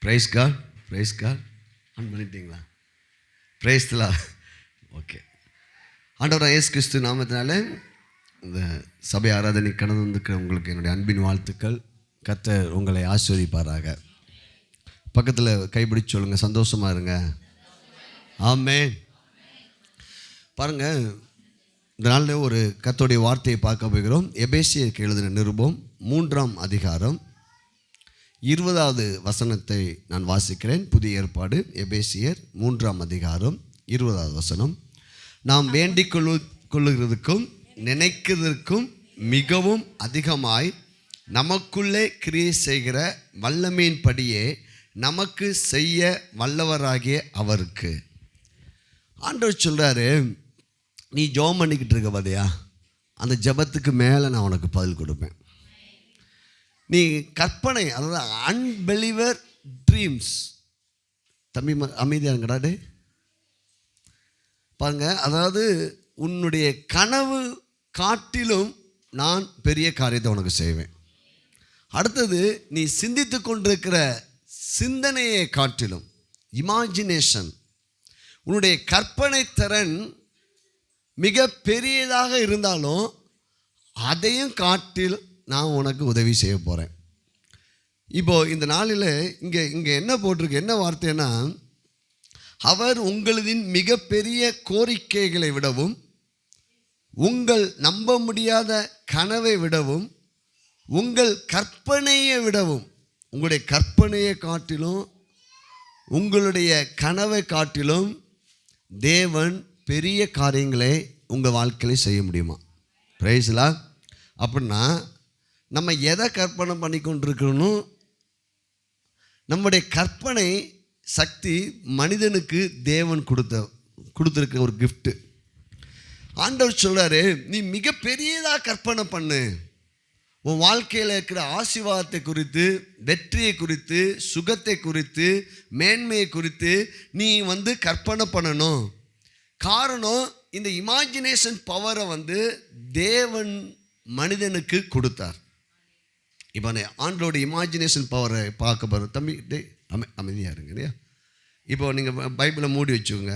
Price God, praise God. On பண்ணிட்டீங்களா? பிரைஸ்லா. Okay. ஆண்டவராகிய இயேசு கிறிஸ்து நாமத்தினால இந்த சபை ஆராதனை கடந்து வந்துக்கிற உங்களுக்கு என்னுடைய அன்பின் வாழ்த்துக்கள். கர்த்தர் உங்களை ஆசீர்வதிப்பாராக. பக்கத்தில் கைப்பிடிச்சு சொல்லுங்கள், சந்தோஷமாக இருங்க. ஆமென். பாருங்கள், இந்த நாளில் ஒரு கர்த்தருடைய வார்த்தையை பார்க்க போகிறோம். எபேசியருக்கு எழுதின நிருபம் 3ஆம் அதிகாரம் 20வது வசனத்தை நான் வாசிக்கிறேன். புதிய ஏற்பாடு எபேசியர் 3ஆம் அதிகாரம் 20வது வசனம். நாம் வேண்டிக் கொள்ளுகிறதுக்கும் நினைக்கிறதுக்கும் மிகவும் அதிகமாய் நமக்குள்ளே கிரியை செய்கிற வல்லமையின் படியே நமக்கு செய்ய வல்லவராகிய அவருக்கு. ஆண்டவர் சொல்கிறாரு, நீ ஜெபம் பண்ணிக்கிட்டு இருக்க பார்த்தியா, அந்த ஜெபத்துக்கு மேலே நான் உனக்கு பதில் கொடுப்பேன். நீ கற்பனை, அதாவது அன்பிலீவர் ட்ரீம்ஸ். தம்பி அமைதியாக இருங்கடாடே பாருங்க. அதாவது உன்னுடைய கனவு காட்டிலும் நான் பெரிய காரியத்தை உனக்கு செய்வேன். அடுத்தது, நீ சிந்தித்து கொண்டிருக்கிற சிந்தனையை காட்டிலும், இமேஜினேஷன், உன்னுடைய கற்பனை திறன் மிக பெரியதாக இருந்தாலும் அதையும் காட்டில் நான் உனக்கு உதவி செய்ய போகிறேன். இப்போது இந்த நாளில் இங்கே என்ன போட்டிருக்கு, என்ன வார்த்தைன்னா, அவர் உங்களின் மிகப்பெரிய கோரிக்கைகளை விடவும் உங்கள் நம்ப முடியாத கனவை விடவும் உங்கள் கற்பனையை விடவும், உங்களுடைய கற்பனையை காட்டிலும் உங்களுடைய கனவை காட்டிலும் தேவன் பெரிய காரியங்களை உங்கள் வாழ்க்கையில் செய்ய முடியுமா? பிரைஸ்லா. அப்படின்னா நம்ம எதை கற்பனை பண்ணி கொண்டிருக்கணும்? நம்முடைய கற்பனை சக்தி மனிதனுக்கு தேவன் கொடுத்துருக்க ஒரு கிஃப்ட்டு. ஆண்டவர் சொல்கிறாரு, நீ மிக பெரியதாக கற்பனை பண்ணு. உன் வாழ்க்கையில் இருக்கிற ஆசீர்வாதத்தை குறித்து, வெற்றியை குறித்து, சுகத்தை குறித்து, மேன்மையை குறித்து நீ கற்பனை பண்ணணும். காரணம், இந்த இமேஜினேஷன் பவரை தேவன் மனிதனுக்கு கொடுத்தார். இப்போ ஆண்டோட இமேஜினேஷன் பவரை பார்க்க போகிறோம். தம்பி அமைதியாக இருங்க இல்லையா? இப்போ நீங்கள் பைபிளை மூடி வச்சுக்கோங்க.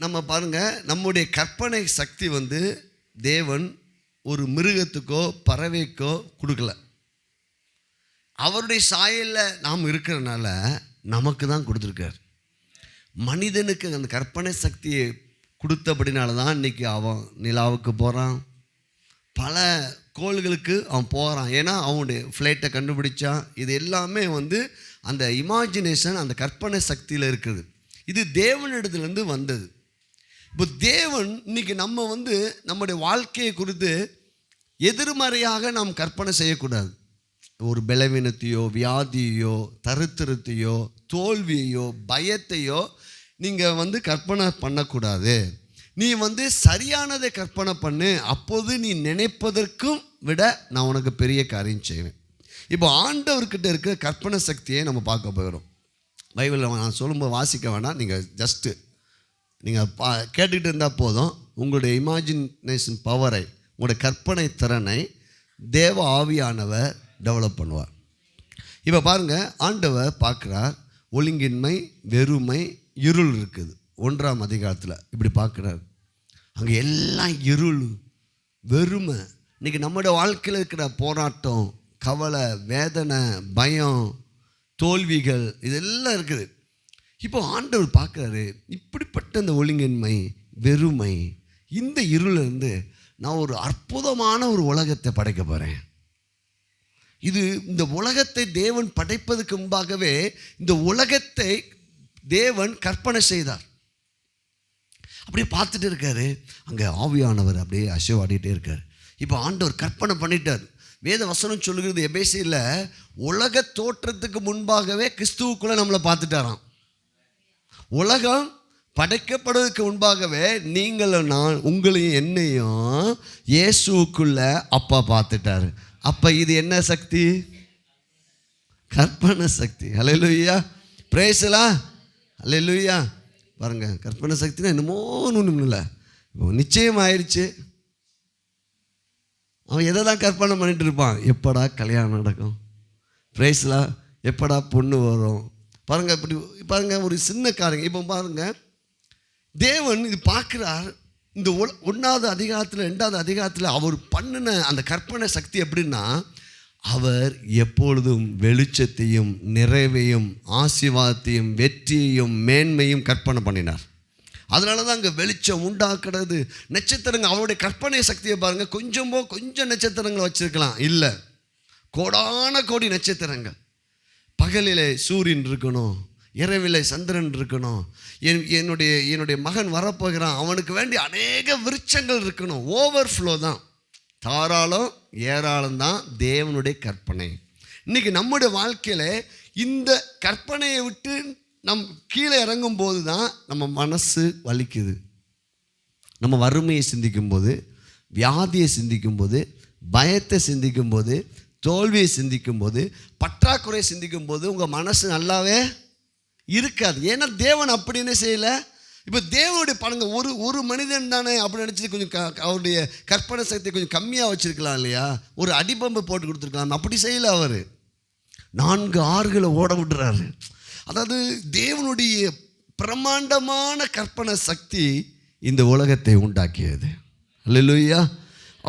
நம்ம பாருங்கள், நம்முடைய கற்பனை சக்தி தேவன் ஒரு மிருகத்துக்கோ பறவைக்கோ கொடுக்கல. அவருடைய சாயலில் நாம் இருக்கிறனால நமக்கு தான் கொடுத்துருக்கார். மனிதனுக்கு அந்த கற்பனை சக்தியை கொடுத்தபடினால தான் இன்றைக்கி அவன் நிலாவுக்கு போகிறான், பல கோள்களுக்கு அவன் போகிறான். ஏன்னா அவனுடைய ஃப்ளைட்டை கண்டுபிடிச்சான். இது எல்லாமே அந்த இமேஜினேஷன், அந்த கற்பனை சக்தியில் இருக்குது. இது தேவனிடத்துலேருந்து வந்தது. இப்போ தேவன் இன்றைக்கி நம்ம நம்முடைய வாழ்க்கையை குறித்து எதிர்மறையாக நாம் கற்பனை செய்யக்கூடாது. ஒரு பலவீனத்தையோ, வியாதியோ, தரித்திரத்தையோ, தோல்வியையோ, பயத்தையோ நீங்கள் கற்பனை பண்ணக்கூடாது. நீ சரியானதை கற்பனை பண்ணு. அப்போது நீ நினைப்பதற்கும் விட நான் உனக்கு பெரிய காரியம் செய்வேன். இப்போ ஆண்டவர்கிட்ட இருக்கிற கற்பனை சக்தியை நம்ம பார்க்க போகிறோம். பைபிளில் நான் சொல்லும்போது வாசிக்க வேணாம், நீங்கள் ஜஸ்ட்டு நீங்கள் கேட்டுக்கிட்டு இருந்தால் போதும். உங்களுடைய இமேஜினேஷன் பவரை, உங்களுடைய கற்பனை திறனை தேவ ஆவியானவர் டெவலப் பண்ணுவார். இப்போ பாருங்கள், ஆண்டவர் பார்க்குறார், ஒழுங்கின்மை, வெறுமை, இருள் இருக்குது. 1ஆம் அதிகாரத்தில் இப்படி பார்க்குறாரு. அங்கே எல்லாம் இருள், வெறுமை. இன்றைக்கி நம்முடைய வாழ்க்கையில் இருக்கிற போராட்டம், கவலை, வேதனை, பயம், தோல்விகள், இதெல்லாம் இருக்குது. இப்போ ஆண்டவர் பார்க்குறாரு, இப்படிப்பட்ட இந்த ஒழுங்கின்மை, வெறுமை, இந்த இருளிலிருந்து நான் ஒரு அற்புதமான ஒரு உலகத்தை படைக்க போகிறேன். இந்த உலகத்தை தேவன் படைப்பதற்கு முன்பாகவே இந்த உலகத்தை தேவன் கற்பனை செய்தார். அப்படியே பார்த்துட்டு இருக்காரு. அங்கே ஆவியானவர் அப்படியே அசைவாடிட்டே இருக்கார். இப்போ ஆண்டவர் கற்பனை பண்ணிட்டார். வேத வசனம் சொல்லுகிறது, எபேசியில் உலக தோற்றத்துக்கு முன்பாகவே கிறிஸ்துவுக்குள்ளே நம்மளை பார்த்துட்டாராம். உலகம் படைக்கப்படுவதற்கு முன்பாகவே நீங்களும் நான், உங்களையும் என்னையும் இயேசுவுக்குள்ள அப்பா பார்த்துட்டாரு. அப்போ இது என்ன சக்தி? கற்பனை சக்தி. ஹல்லேலூயா, பிரேசலா, ஹல்லேலூயா. பாருங்கள், கற்பனை சக்தினா என்னமோ ஒன்றும் இல்லை. இப்போ நிச்சயம் ஆயிடுச்சு. அவன் எதை தான் கற்பனை பண்ணிட்டு இருப்பான், எப்படா கல்யாணம் நடக்கும், பிரேஸ்லா, எப்படா பொண்ணு வரும் பாருங்கள். இப்படி பாருங்கள், ஒரு சின்ன காரியங்க. இப்போ பாருங்கள், தேவன் இது பார்க்குறார். இந்த 1வது அதிகாரத்தில் 2வது அதிகாரத்தில் அவர் பண்ணின அந்த கற்பனை சக்தி எப்படின்னா, அவர் எப்பொழுதும் வெளிச்சத்தையும் நிறைவையும் ஆசீர்வாதத்தையும் வெற்றியையும் மேன்மையும் கற்பனை பண்ணினார். அதனால தான் அங்கே வெளிச்சம் உண்டாக்குறது. நட்சத்திரங்கள், அவருடைய கற்பனை சக்தியை பாருங்கள். கொஞ்சம் நட்சத்திரங்களை வச்சுருக்கலாம், இல்லை, கோடான கோடி நட்சத்திரங்கள். பகலிலே சூரியன் இருக்கணும், இரவிலே சந்திரன் இருக்கணும். என்னுடைய மகன் வரப்போகிறான், அவனுக்கு வேண்டி அநேக விருட்சங்கள் இருக்கணும். ஓவர்ஃப்ளோ தான், தாராளம் ஏராளம் தான் தேவனுடைய கற்பனை. இன்றைக்கி நம்முடைய வாழ்க்கையில் இந்த கற்பனையை விட்டு கீழே இறங்கும் போது தான் நம்ம மனசு வலிக்குது. நம்ம வறுமையை சிந்திக்கும்போது, வியாதியை சிந்திக்கும்போது, பயத்தை சிந்திக்கும்போது, தோல்வியை சிந்திக்கும்போது, பற்றாக்குறையை சிந்திக்கும்போது உங்கள் மனசு நல்லாவே இருக்காது. ஏன்னா தேவன் அப்படின்னு செய்யலை. இப்போ தேவனுடைய பாருங்க, ஒரு மனிதன் தானே அப்படின்னு நினச்சி கொஞ்சம் அவருடைய கற்பனை சக்தியை கொஞ்சம் கம்மியாக வச்சுருக்கலாம் இல்லையா? ஒரு அடிபம்பு போட்டு கொடுத்துருக்கலாம். அப்படி செய்யலை. அவர் 4 ஆறுகளை ஓட விடுறாரு. அதாவது தேவனுடைய பிரம்மாண்டமான கற்பனை சக்தி இந்த உலகத்தை உண்டாக்கியது. அல்லேலூயா.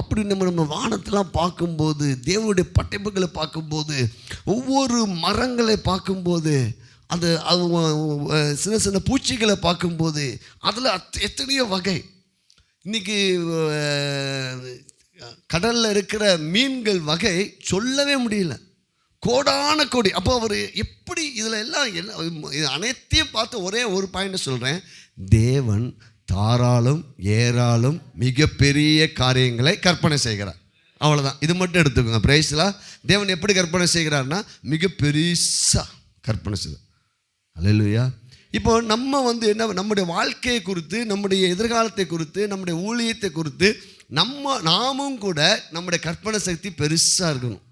அப்படி நம்ம வானத்தெல்லாம் பார்க்கும்போது, தேவனுடைய படைப்புகளை பார்க்கும்போது, ஒவ்வொரு மரங்களை பார்க்கும்போது, அது சின்ன சின்ன பூச்சிகளை பார்க்கும்போது, அதில் எத்தனையோ வகை. இன்றைக்கி கடலில் இருக்கிற மீன்கள் வகை சொல்லவே முடியல, கோடான கோடி. அப்போ அவர் எப்படி இதில் எல்லாம் இது அனைத்தையும் பார்த்து ஒரே ஒரு பாயிண்ட் சொல்கிறேன். தேவன் தாராளம் ஏராளம் மிகப்பெரிய காரியங்களை கற்பனை செய்கிறார். அவ்வளோதான். இது மட்டும் எடுத்துக்கோங்க. பிரைஸ்லா. தேவன் எப்படி கற்பனை செய்கிறார்னா, மிக பெருசாக கற்பனை செய்கிறார். அல்லேலூயா. இப்போ நம்ம என்ன, நம்முடைய வாழ்க்கையை குறித்து, நம்முடைய எதிர்காலத்தை குறித்து, நம்முடைய ஊழியத்தை குறித்து நாமும் கூட நம்முடைய கற்பனை சக்தி பெருசாக இருக்கணும்.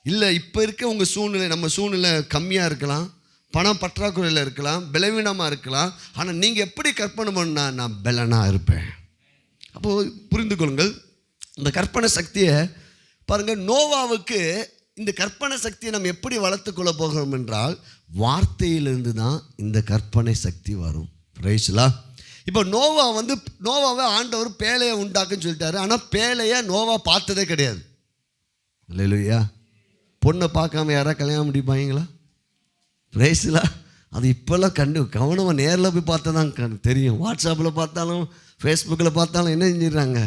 இல்லை, இப்போ இருக்க உங்கள் சூழ்நிலை, நம்ம சூழ்நிலை கம்மியாக இருக்கலாம், பணம் பற்றாக்குறையில் இருக்கலாம், பலவீனமாக இருக்கலாம். ஆனால் நீங்கள் எப்படி கற்பனை பண்ணால் நான் பலனாக இருப்பேன். அப்போது புரிந்து கொள்ளுங்கள், இந்த கற்பனை சக்தியை பாருங்கள். நோவாவுக்கு இந்த கற்பனை சக்தியை நம்ம எப்படி வளர்த்துக்கொள்ள போகிறோம் என்றால், வார்த்தையிலிருந்து தான் இந்த கற்பனை சக்தி வரும். ரைஸ்லா. இப்போ நோவாவை ஆண்டவர் பேழையை உண்டாக்குன்னு சொல்லிட்டாரு. ஆனால் பேழையை நோவா பார்த்ததே கிடையாது. அல்லேலூயா. பொண்ணை பார்க்காம யாராவது கல்யாணம் முடிப்பாங்களா? ரைஸ்லா. அது இப்போல்லாம் கவனமாக நேரில் போய் பார்த்தா தான் தெரியும். வாட்ஸ்அப்பில் பார்த்தாலும் ஃபேஸ்புக்கில் பார்த்தாலும் என்ன செஞ்சிடறாங்க?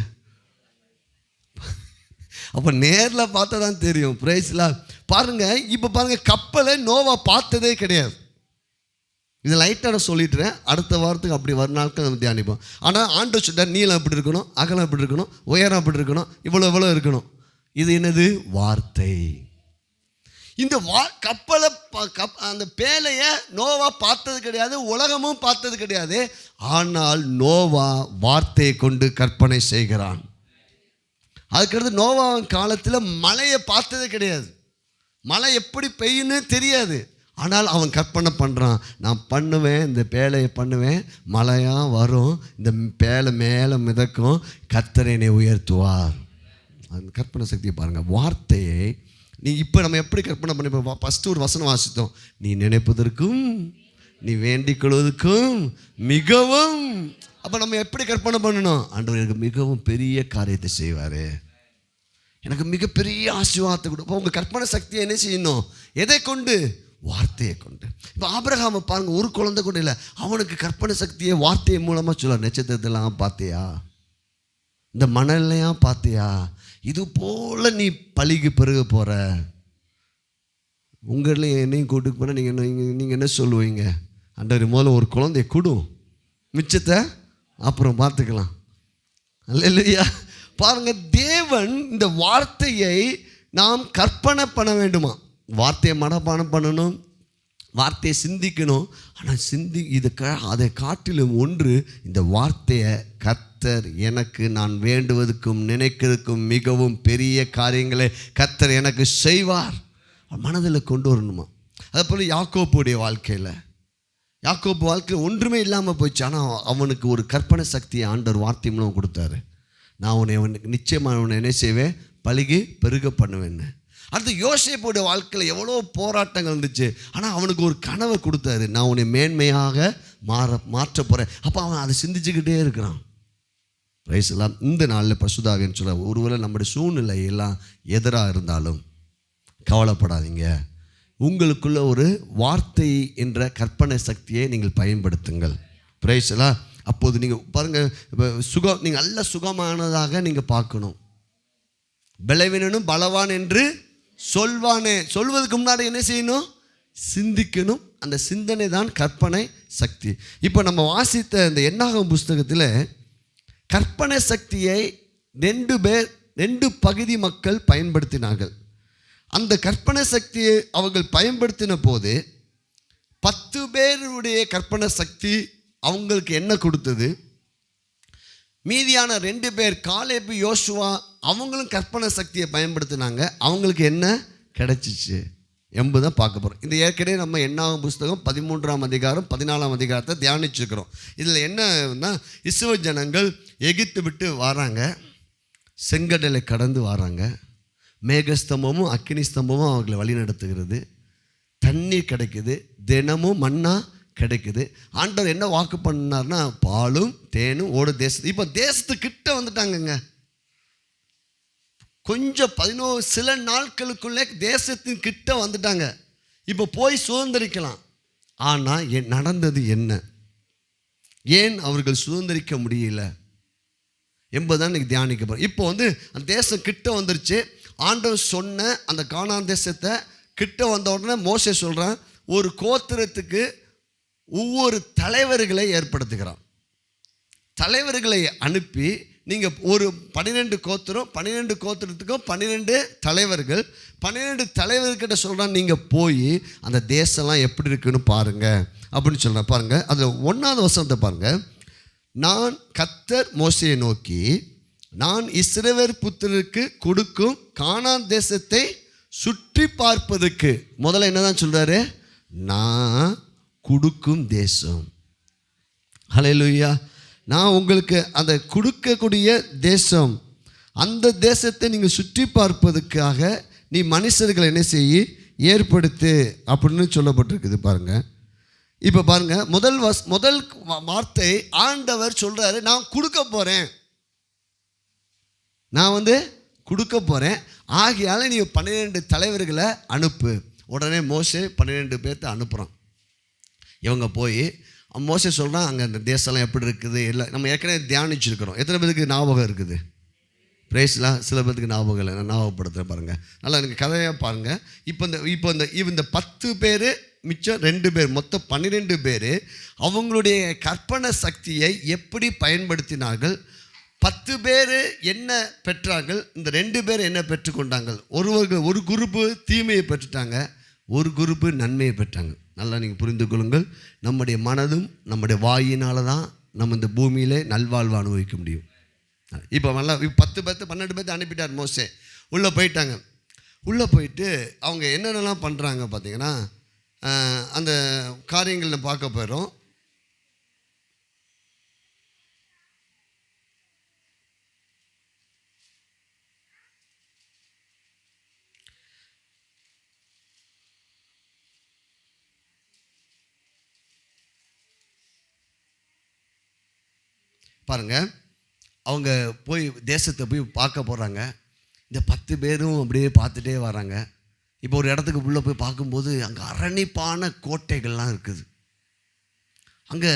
அப்போ நேரில் பார்த்தா தான் தெரியும். பிரைஸ்லாம். பாருங்கள், இப்போ பாருங்கள், கப்பலை நோவா பார்த்ததே கிடையாது. இதை லைட்டாக நான் சொல்லிட்டுறேன், அடுத்த வாரத்துக்கு அப்படி வர நாட்கள் நம்ம தியானிப்போம். ஆனால் ஆண்டவர் சொல்லிட்டார், நீளம் எப்படி இருக்கணும், அகலம் எப்படி இருக்கணும், உயரம் எப்படி இருக்கணும், இவ்வளோ இருக்கணும். இது என்னது? வார்த்தை. இந்த கப்பலை அந்த பேழையை நோவா பார்த்தது கிடையாது, உலகமும் பார்த்தது கிடையாது. ஆனால் நோவா வார்த்தையை கொண்டு கற்பனை செய்கிறான். அதுக்கடுத்து நோவாவின் காலத்தில் மழையை பார்த்ததே கிடையாது, மழை எப்படி பெய்யுன்னு தெரியாது. ஆனால் அவன் கற்பனை பண்ணுறான், நான் பண்ணுவேன், இந்த பேழையை பண்ணுவேன், மழையாக வரும், இந்த பேழை மேலே மிதக்கும், கர்த்தர் என்னை உயர்த்துவார். அந்த கற்பனை சக்தியை பாருங்கள். வார்த்தையை இப்போ நம்ம எப்படி கற்பனை பண்ணிப்போம்? ஃபஸ்ட்டு ஒரு வசனம் வாசித்தோம், நீ நினைப்பதற்கும் நீ வேண்டிக் கொள்வதற்கும் மிகவும். அப்போ நம்ம எப்படி கற்பனை பண்ணணும்? ஆண்டவர் எனக்கு மிகவும் பெரிய காரியத்தை செய்வார், எனக்கு மிகப்பெரிய ஆசீர்வாதத்தை கொடுப்போம். உங்கள் கற்பனை சக்தியை என்ன செய்யணும்? எதை கொண்டு? வார்த்தையை கொண்டு. இப்போ ஆபிரகாமை பாருங்கள், ஒரு குழந்தை கூட இல்லை, அவனுக்கு கற்பனை சக்தியை வார்த்தையை மூலமாக சொல்ல. நட்சத்திரத்தெல்லாம் பார்த்தியா, இந்த மணலையாக பார்த்தியா, இது போல் நீ பழிக்கு பெருக போகிற. உங்களையும் என்னையும் கூட்டுக்கு போனால் நீங்கள் என்ன சொல்லுவீங்க? ஆண்டவர் முதல்ல ஒரு குழந்தைய கொடு, மிச்சத்தை அப்புறம் பார்த்துக்கலாம். அல்லேலூயா. பாருங்கள், தேவன் இந்த வார்த்தையை நாம் கற்பனை பண்ண வேண்டுமா? வார்த்தையை மனப்பாடம் பண்ணணும், வார்த்தையை சிந்திக்கணும். ஆனால் அதை காட்டிலும் ஒன்று, இந்த வார்த்தையை கர்த்தர் எனக்கு நான் வேண்டுவதற்கும் நினைக்கிறதுக்கும் மிகவும் பெரிய காரியங்களை கர்த்தர் எனக்கு செய்வார், மனதில் கொண்டு வரணுமா? அதே போல் யாக்கோப்புடைய யாக்கோப்பு வாழ்க்கையில் ஒன்றுமே இல்லாமல் போயிடுச்சு. ஆனால் அவனுக்கு ஒரு கற்பனை சக்தியை ஆண்டவர் வார்த்தை மூலம் கொடுத்தாரு. நான் உன்னை நிச்சயமாக உன்னை என்ன செய்வேன்? பழுகி பெருக பண்ணுவேன்னு. அடுத்து யோசேப்புடைய வாழ்க்கையில் எவ்வளோ போராட்டங்கள் இருந்துச்சு. ஆனால் அவனுக்கு ஒரு கனவை கொடுத்தாரு, நான் உன்னை மேன்மையாக மாற்ற போகிறேன். அப்போ அவன் அதை சிந்திச்சுக்கிட்டே இருக்கிறான். ரைஸ்லாம் இந்த நாளில் பரிசுத்தாவின்னு சொல்ல, ஒருவேளை நம்முடைய சூழ்நிலை எல்லாம் எதிராக இருந்தாலும் கவலைப்படாதீங்க. உங்களுக்குள்ள ஒரு வார்த்தை என்ற கற்பனை சக்தியை நீங்கள் பயன்படுத்துங்கள். பிரைஸ்லாம் அப்போது நீங்கள் பாருங்கள், நீங்கள் நல்ல சுகமானதாக நீங்கள் பார்க்கணும். பலவீனனும் பலவான் என்று சொல்வதற்கு முன்னாடி என்ன செய்யணும்? சிந்திக்கணும். அந்த சிந்தனை தான் கற்பனை சக்தி. இப்போ நம்ம வாசித்த இந்த என்னாகும் புஸ்தகத்தில் கற்பனை சக்தியை 2 பகுதி மக்கள் பயன்படுத்தினார்கள். அந்த கற்பனை சக்தியை அவர்கள் பயன்படுத்தின போது 10 பேருடைய கற்பனை சக்தி அவங்களுக்கு என்ன கொடுத்தது? மீதியான 2 பேர் காலேபு யோசுவா அவங்களும் கற்பனை சக்தியை பயன்படுத்தினாங்க. அவங்களுக்கு என்ன கிடைச்சிச்சு என்பதை பார்க்க போகிறோம். இந்த ஏற்கனவே நம்ம என்னாகும் புஸ்தகம் 13ஆம் அதிகாரம் 14ஆம் அதிகாரத்தை தியானிச்சுக்கிறோம். இதில் என்னன்னா, இஸ்ரவேல் ஜனங்கள் எகிப்து விட்டு வராங்க, செங்கடலை கடந்து வராங்க, மேகஸ்தம்பமும் அக்கினி ஸ்தம்பமும் அவர்களை வழி நடத்துகிறது, தண்ணீர் கிடைக்குது, தினமும் மன்னா கிடைக்குது. ஆண்டவர் என்ன வாக்கு பண்ணார்னா, பாலும் தேனும் ஓடு தேசத்து. இப்போ தேசத்துக்கிட்ட வந்துட்டாங்கங்க. கொஞ்சம் 11 சில நாட்களுக்குள்ளே தேசத்தின் கிட்ட வந்துட்டாங்க. இப்போ போய் சுதந்திரிக்கலாம். ஆனால் நடந்தது என்ன? ஏன் அவர்கள் சுதந்திரிக்க முடியல என்பதுதான் இன்னைக்கு தியானிக்க போகிறோம். இப்போ அந்த தேசம் கிட்ட வந்துருச்சு. ஆண்டவர் சொன்ன அந்த கானான் தேசத்தை கிட்ட வந்த உடனே மோசே சொல்கிறான், ஒரு கோத்திரத்துக்கு ஒவ்வொரு தலைவர்களை ஏற்படுத்துகிறான். தலைவர்களை அனுப்பி நீங்கள் ஒரு 12 கோத்திரம், 12 கோத்திரத்துக்கும் 12 தலைவர்கள், 12 தலைவர்கிட்ட சொல்கிறான், நீங்கள் போய் அந்த தேசம்லாம் எப்படி இருக்குன்னு பாருங்கள் அப்படின்னு சொல்கிறேன். பாருங்கள், அதில் 1ஆவது வசனத்தை பாருங்கள். நான் கர்த்தர் மோசேயை நோக்கி, நான் இஸ்ரவேல் புத்திரருக்கு கொடுக்கும் கானான் தேசத்தை சுற்றி பார்ப்பதற்கு, முதல்ல என்னதான் சொல்கிறாரு? நான் கொடுக்கும் தேசம். ஹல்லேலூயா. நான் உங்களுக்கு அந்த கொடுக்கக்கூடிய தேசம், அந்த தேசத்தை நீங்கள் சுற்றி பார்ப்பதற்காக நீ மனுஷர்களை என்ன செய்ய ஏற்படுத்து அப்படின்னு சொல்லப்பட்டிருக்குது. பாருங்கள், இப்போ பாருங்கள், முதல் வார்த்தை ஆண்டவர் சொல்கிறாரு, நான் கொடுக்க போகிறேன், நான் கொடுக்க போகிறேன், ஆகையால் நீ 12 தலைவர்களை அனுப்பு. உடனே மோசே 12 பேர்த்த அனுப்புகிறான். இவங்க போய் மோசே சொல்கிறான், அங்கே அந்த தேசம்லாம் எப்படி இருக்குது எல்லாம் நம்ம ஏற்கனவே தியானிச்சிருக்கிறோம். எத்தனை பேருக்கு ஞாபகம் இருக்குது? பிரேஸ்லாம் சில பேருக்கு ஞாபகம் இல்லை, நான் ஞாபகப்படுத்துகிறேன். பாருங்கள், நல்லா எனக்கு கதையாக பாருங்கள். இந்த 10 பேர் மிச்சம் 2 பேர், மொத்தம் 12 பேர் அவங்களுடைய கற்பனை சக்தியை எப்படி பயன்படுத்தினார்கள்? 10 பேர் என்ன பெற்றார்கள்? இந்த 2 பேர் என்ன பெற்றுக்கொண்டாங்க? ஒரு குரூப்பு தீமையை பெற்றுட்டாங்க, ஒரு குரூப்பு நன்மையை பெற்றாங்க. நல்லா நீங்கள் புரிந்து கொள்ளுங்கள். நம்முடைய மனதும் நம்முடைய வாயினால் தான் நம்ம இந்த பூமியிலே நல்வாழ்வு அனுபவிக்க முடியும். இப்போ நல்லா 10 பேர்த்து 12 பேர்த்து அனுப்பிட்டார் மோசே. உள்ளே போயிட்டாங்க. உள்ளே போயிட்டு அவங்க என்னென்னலாம் பண்ணுறாங்க பார்த்தீங்கன்னா, அந்த காரியங்களில் பார்க்க போயிடும். பாருங்கள், அவங்க போய் தேசத்தை போய் பார்க்க போகிறாங்க. இந்த 10 பேரும் அப்படியே பார்த்துட்டே வராங்க. இப்போ ஒரு இடத்துக்கு உள்ளே போய் பார்க்கும்போது அங்கே அரணிப்பான கோட்டைகள்லாம் இருக்குது. அங்கே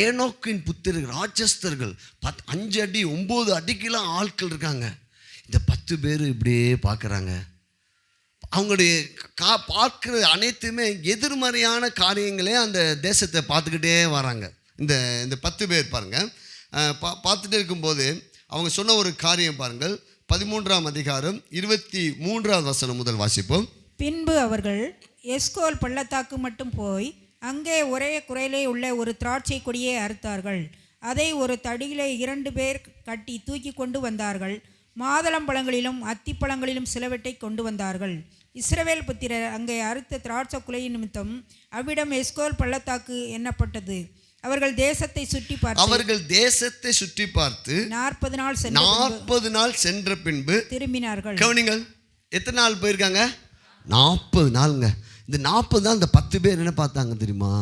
ஏனோக்கின் புத்திரர்கள் ராட்சஸ்தர்கள் 5 அடி 9 அடிக்கெல்லாம் ஆட்கள் இருக்காங்க. இந்த 10 பேர் இப்படியே பார்க்குறாங்க. அவங்களுடைய பார்க்குற அனைத்துமே எதிர்மறையான காரியங்களே அந்த தேசத்தை பார்த்துக்கிட்டே வராங்க. இந்த 10 பேர் பாருங்கள், பார்த்துட்டு இருக்கும்போது அவங்க சொன்ன ஒரு காரியம் பாருங்கள். 13ஆம் அதிகாரம் 23ஆவது வசனம் முதல் வாசிப்போம். பின்பு அவர்கள் எஸ்கோல் பள்ளத்தாக்கு மட்டும் போய் அங்கே ஒரே குறையிலே உள்ள ஒரு திராட்சை கொடியை அறுத்தார்கள். அதை ஒரு தடியிலே 2 பேர் கட்டி தூக்கி கொண்டு வந்தார்கள். மாதளம்பழங்களிலும் அத்திப்பழங்களிலும் சிலவற்றை கொண்டு வந்தார்கள். இஸ்ரவேல் புத்திரர் அங்கே அறுத்த திராட்சை குலையின் நிமித்தம் அவ்விடம் எஸ்கோல் பள்ளத்தாக்கு எண்ணப்பட்டது. அவர்கள் தேசத்தை சுற்றி பார்த்து 40 நாள் சென்ற பின்பு திரும்பினார்கள். கவனிங்கள், எத்தனை நாள் போயிருக்காங்க? 40 நாளுங்க. இந்த 40 தான் இந்த 10 பேர் என்ன பார்த்தாங்க தெரியுமா?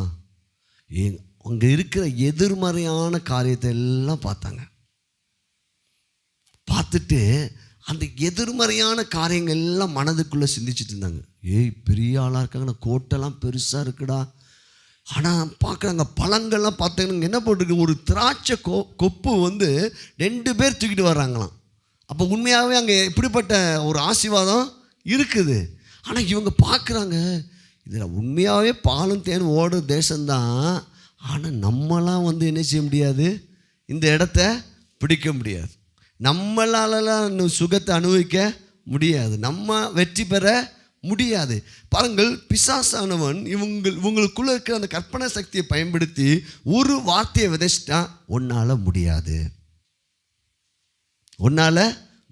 அங்கே இருக்கிற எதிர்மறையான காரியத்தை எல்லாம் பார்த்தாங்க. பார்த்துட்டு அந்த எதிர்மறையான காரியங்கள் எல்லாம் மனதுக்குள்ளே சிந்திச்சுட்டு இருந்தாங்க. பெரிய ஆளாக இருக்காங்கண்ணா, கோட்டெல்லாம் பெருசாக இருக்குடா. ஆனால் பார்க்குறாங்க, பழங்கள்லாம் பார்த்தீங்கன்னா என்ன போட்டிருக்கு, ஒரு திராட்சை கொப்பு 2 பேர் தூக்கிட்டு வர்றாங்களாம். அப்போ உண்மையாகவே அங்கே இப்படிப்பட்ட ஒரு ஆசீர்வாதம் இருக்குது. ஆனால் இவங்க பார்க்குறாங்க, இதில் உண்மையாகவே பாலும் தேன் ஓடுற தேசம்தான். ஆனால் நம்மளாம் என்ன செய்ய முடியாது, இந்த இடத்த பிடிக்க முடியாது, நம்மளாலலாம் இன்னும் சுகத்தை அனுபவிக்க முடியாது, நம்ம வெற்றி பெற முடியாது. பாருங்கள், பிசாசானவன் இவங்களுக்குள்ளே இருக்கிற அந்த கற்பனை சக்தியை பயன்படுத்தி ஒரு வார்த்தையை விதைச்சிட்டா, உன்னால் முடியாது, உன்னால்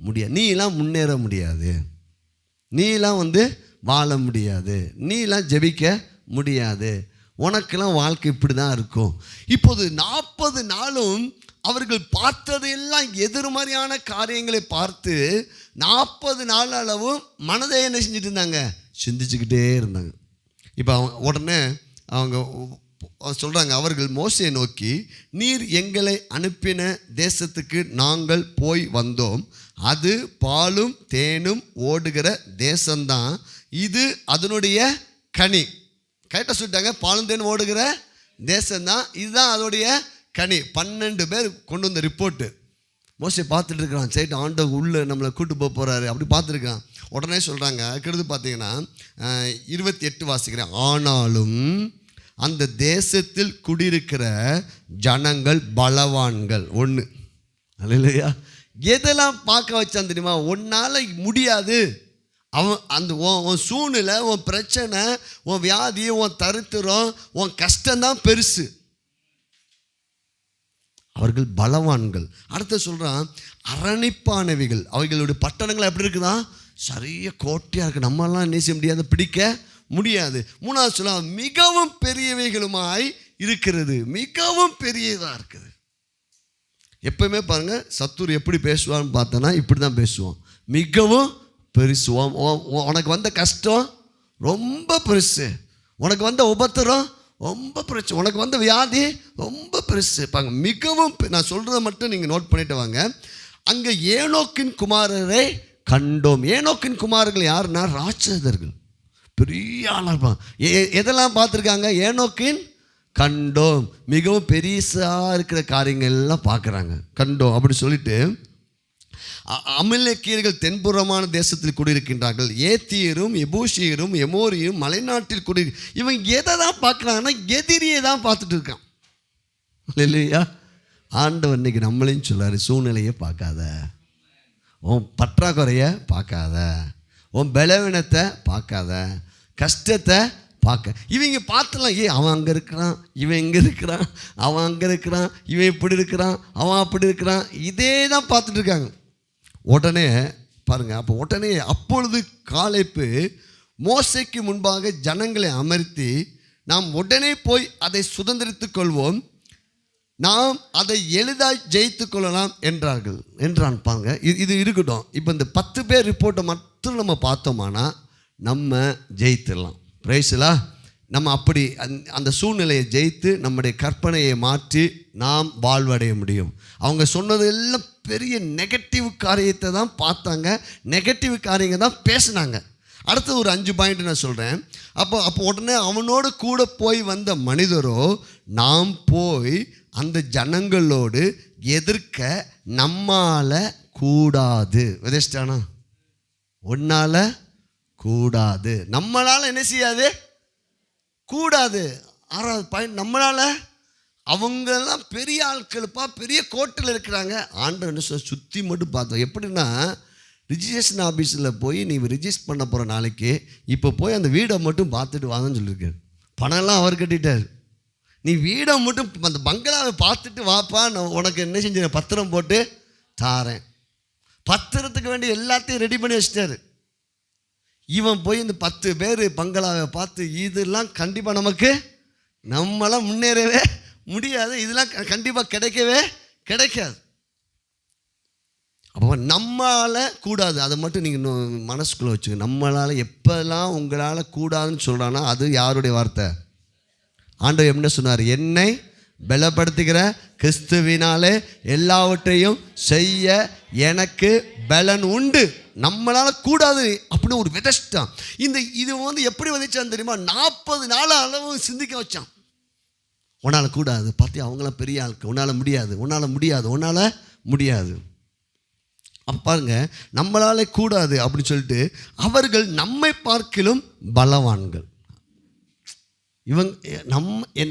முடியாது, நீலாம் முன்னேற முடியாது, நீலாம் வாழ முடியாது, நீலாம் ஜெபிக்க முடியாது, உனக்கெல்லாம் வாழ்க்கை இப்படி தான் இருக்கும். இப்போது 40 நாளும் அவர்கள் பார்த்ததெல்லாம் எதிர்மறையான காரியங்களை பார்த்து 40 நாள் அளவும் மனதை என்ன செஞ்சுட்டு இருந்தாங்க, சிந்திச்சுக்கிட்டே இருந்தாங்க. இப்போ உடனே அவங்க சொல்கிறாங்க, அவர்கள் மோசேயை நோக்கி, நீர் எங்களை அனுப்பின தேசத்துக்கு நாங்கள் போய் வந்தோம், அது பாலும் தேனும் ஓடுகிற தேசம்தான், இது அதனுடைய கனி. கரெக்டாக சொல்லிட்டாங்க, பாலும் தேனும் ஓடுகிற தேசம்தான், இதுதான் அதோடைய கனி. 12 பேர் கொண்டு வந்த ரிப்போர்ட்டு மோசே பார்த்துட்டு இருக்கிறான். சரி, ஆண்டவர் உள்ளே நம்மளை கூட்டு போக போகிறாரு அப்படி பார்த்துருக்கான். உடனே சொல்கிறாங்க, அதுக்கடுத்து பார்த்தீங்கன்னா 28 வாசிக்கிறேன். ஆனாலும் அந்த தேசத்தில் குடியிருக்கிற ஜனங்கள் பலவான்கள். ஒன்று அல்லையா, எதெல்லாம் பார்க்க வச்சான் தெரியுமா? உன்னால் முடியாது, அவன் அந்த உன் சூழ்நிலை, உன் பிரச்சனை, உன் வியாதி, உன் தரித்திரம், உன் கஷ்டம்தான் பெருசு. அவர்கள் பலவான்கள். அடுத்து சொல்கிறான், அரணிப்பானவைகள், அவைகளுடைய பட்டணங்கள் எப்படி இருக்குதா, சரிய கோட்டையாக இருக்குது, நம்மளாம் என்ன செய்ய முடியாது, பிடிக்க முடியாது. 3வது சொல்ல, மிகவும் பெரியவைகளுமாய் இருக்கிறது, மிகவும் பெரியதாக இருக்குது. எப்பவுமே பாருங்கள், சத்துரு எப்படி பேசுவான்னு பார்த்தோன்னா இப்படி தான் பேசுவோம், மிகவும் பெருசு. உனக்கு வந்த கஷ்டம் ரொம்ப பெருசு, உனக்கு வந்த உபத்திரம் ரொம்ப பிரச்சனை, உனக்கு வந்த வியாதி ரொம்ப பெருசு. பாங்க, மிகவும் நான் சொல்கிறத மட்டும் நீங்கள் நோட் பண்ணிட்டு வாங்க. அங்கே ஏனோக்கின் குமாரரை கண்டோம். ஏனோக்கின் குமாரர்கள் யாருன்னா ராட்சதர்கள், பெரிய ஆளாக இருப்பாங்க. எதெல்லாம் பார்த்துருக்காங்க? ஏனோக்கின் கண்டோம், மிகவும் பெருசாக இருக்கிற காரியங்கள் எல்லாம் பார்க்குறாங்க, கண்டோம் அப்படி சொல்லிட்டு. அமலேக்கியர்கள் தென்புறமான தேசத்தில் குடியிருக்கின்றார்கள், ஏத்தியரும் எபூசியரும் எமோரியும் மலைநாட்டில் இவங்க எதை தான் பார்க்குறாங்கன்னா எதிரியை தான் பார்த்துட்டு இருக்கான் இல்லையா? ஆண்டவர் இன்னைக்கு நம்மளையும் சொல்லாரு, சூழ்நிலையை பார்க்காத, உன் பற்றாக்குறையை பார்க்காத, உன் பலவீனத்தை பார்க்காத, கஷ்டத்தை பார்க்க. இவங்க பார்த்துலாம், அவன் அங்கே இருக்கிறான், இவன் இங்கே இருக்கிறான், அவன் அங்கே இருக்கிறான், இவன் இப்படி இருக்கிறான், அவன் அப்படி இருக்கிறான், இதே தான் பார்த்துட்டு இருக்காங்க. உடனே பாருங்கள், அப்போ உடனே அப்பொழுது காலேப்பு மோசேக்கு முன்பாக ஜனங்களை அமர்த்தி, நாம் உடனே போய் அதை சுதந்திரித்துக் கொள்வோம், நாம் அதை எளிதாய் ஜெயித்து கொள்ளலாம் என்றான். பாருங்க, இது இருக்கட்டும். இப்போ இந்த 10 பேர் ரிப்போர்ட்டை மட்டும் நம்ம பார்த்தோமானா நம்ம ஜெயித்துடலாம். பிரைஸ்லா, நம்ம அப்படி அந்த சூழ்நிலையை ஜெயித்து நம்முடைய கற்பனையை மாற்றி நாம் வாழ்வடைய முடியும். அவங்க சொன்னது எல்லாம் பெரிய நெகட்டிவ் காரியத்தை தான் பார்த்தாங்க, நெகட்டிவ் காரியங்க தான் பேசினாங்க. அடுத்து ஒரு 5 பாயிண்ட் நான் சொல்கிறேன். அப்போ உடனே அவனோடு கூட போய் வந்த மனிதரோ, நாம் போய் அந்த ஜனங்களோடு எதிர்க்க நம்மால் கூடாது. விதைச்சிட்டானா? ஒன்னால் கூடாது, நம்மளால் என்ன செய்யாது, கூடாது. 6வது பாயிண்ட், நம்மளால், அவங்கெல்லாம் பெரிய ஆட்களுப்பா, பெரிய கோட்டில் இருக்கிறாங்க. ஆண்டவர் என்ன சொல்ல, சுற்றி மட்டும் பார்த்தோம். எப்படின்னா, ரிஜிஸ்ட்ரேஷன் ஆஃபீஸில் போய் நீ ரிஜிஸ்டர் பண்ண போகிற நாளைக்கு இப்போ போய் அந்த வீடை மட்டும் பார்த்துட்டு வாங்கன்னு சொல்லியிருக்காரு. பணம்லாம் அவர் கட்டிட்டார், நீ வீடை மட்டும் அந்த பங்களாவை பார்த்துட்டு வாப்பா, நான் உனக்கு என்ன செஞ்சேன், பத்திரம் போட்டு தாரேன். பத்திரத்துக்கு வேண்டிய எல்லாத்தையும் ரெடி பண்ணி வச்சிட்டாரு. இவன் போய் இந்த 10 பேர் பங்களாவை பார்த்து, இதெல்லாம் கண்டிப்பாக நமக்கு, நம்மளாம் முன்னேறவே முடியாது, இதெல்லாம் கண்டிப்பாக கிடைக்கவே கிடைக்காது. அப்போ நம்மளால் கூடாது, அதை மட்டும் நீங்கள் மனசுக்குள்ளே வச்சுக்க. நம்மளால் எப்போல்லாம் உங்களால் கூடாதுன்னு சொல்கிறான்னா அது யாருடைய வார்த்தை? ஆண்டவர் என்ன சொன்னார்? என்னை பலப்படுத்துகிற கிறிஸ்துவினாலே எல்லாவற்றையும் செய்ய எனக்கு பலன் உண்டு. நம்மளால் கூடாது அப்படின்னு ஒரு விதஷ்டம். இது எப்படி வந்துச்சான்னு தெரியுமா? 40 நாள் அளவு சிந்திக்க வச்சான். உன்னால் கூடாது, பார்த்தியா அவங்களாம் பெரிய ஆளுக்கு, உன்னால் முடியாது, உன்னால் முடியாது, உன்னால் முடியாது. அப்போ பாருங்க, நம்மளால கூடாது அப்படின்னு சொல்லிட்டு அவர்கள் நம்மை பார்க்கிலும் பலவான்கள்.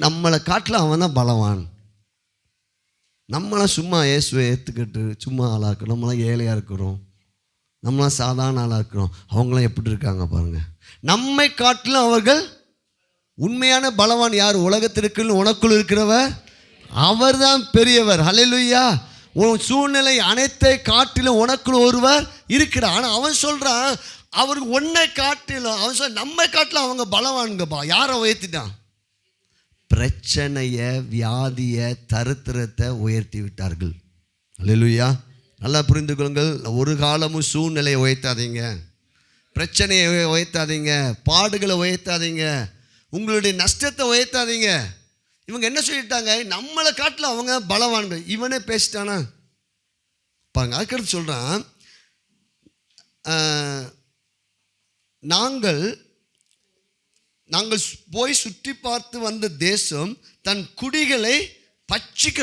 நம்மளை காட்டில் அவன் தான் பலவான். நம்மளாம் சும்மா இயேசுவை ஏற்றுக்கிட்டு சும்மா ஆளாக இருக்கிறோம். நம்மளாம் ஏழையாக இருக்கிறோம், நம்மளாம் சாதாரண ஆளாக இருக்கிறோம். அவங்களாம் எப்படி இருக்காங்க பாருங்கள். நம்மை காட்டிலும் அவர்கள் உண்மையான பலவான் யார்? உலகத்திற்குள் உனக்குள் இருக்கிறவர், அவர் தான் பெரியவர். ஹல்லேலூயா. உன் சூழ்நிலை அனைத்தை காட்டிலும் உனக்குள் ஒருவர் இருக்கிறார். ஆனால் அவன் சொல்கிறான், அவர் உன்னை காட்டிலும், அவன் சொல்ல நம்மை காட்டிலும் அவங்க பலவான்கப்பா. யாரை உயர்த்திட்டான்? பிரச்சனையை, வியாதியை, தரித்திரத்தை உயர்த்தி விட்டார்கள். ஹல்லேலூயா. நல்லா புரிந்து கொள்ளுங்கள். ஒரு காலமும் சூழ்நிலையை உயர்த்தாதீங்க, பிரச்சனையை உயர்த்தாதீங்க, பாடுகளை உயர்த்தாதீங்க, உங்களுடைய நஷ்டத்தை உயர்த்தாதீங்க. இவங்க என்ன சொல்லிட்டாங்க? நம்மளை காட்டில் அவங்க பலவான்கள். இவனே பேசிட்டானா பாருங்க. அதுக்கடுத்து சொல்கிறான், நாங்கள் போய் சுற்றி பார்த்து வந்த தேசம் தன் குடிகளை பச்சிக்க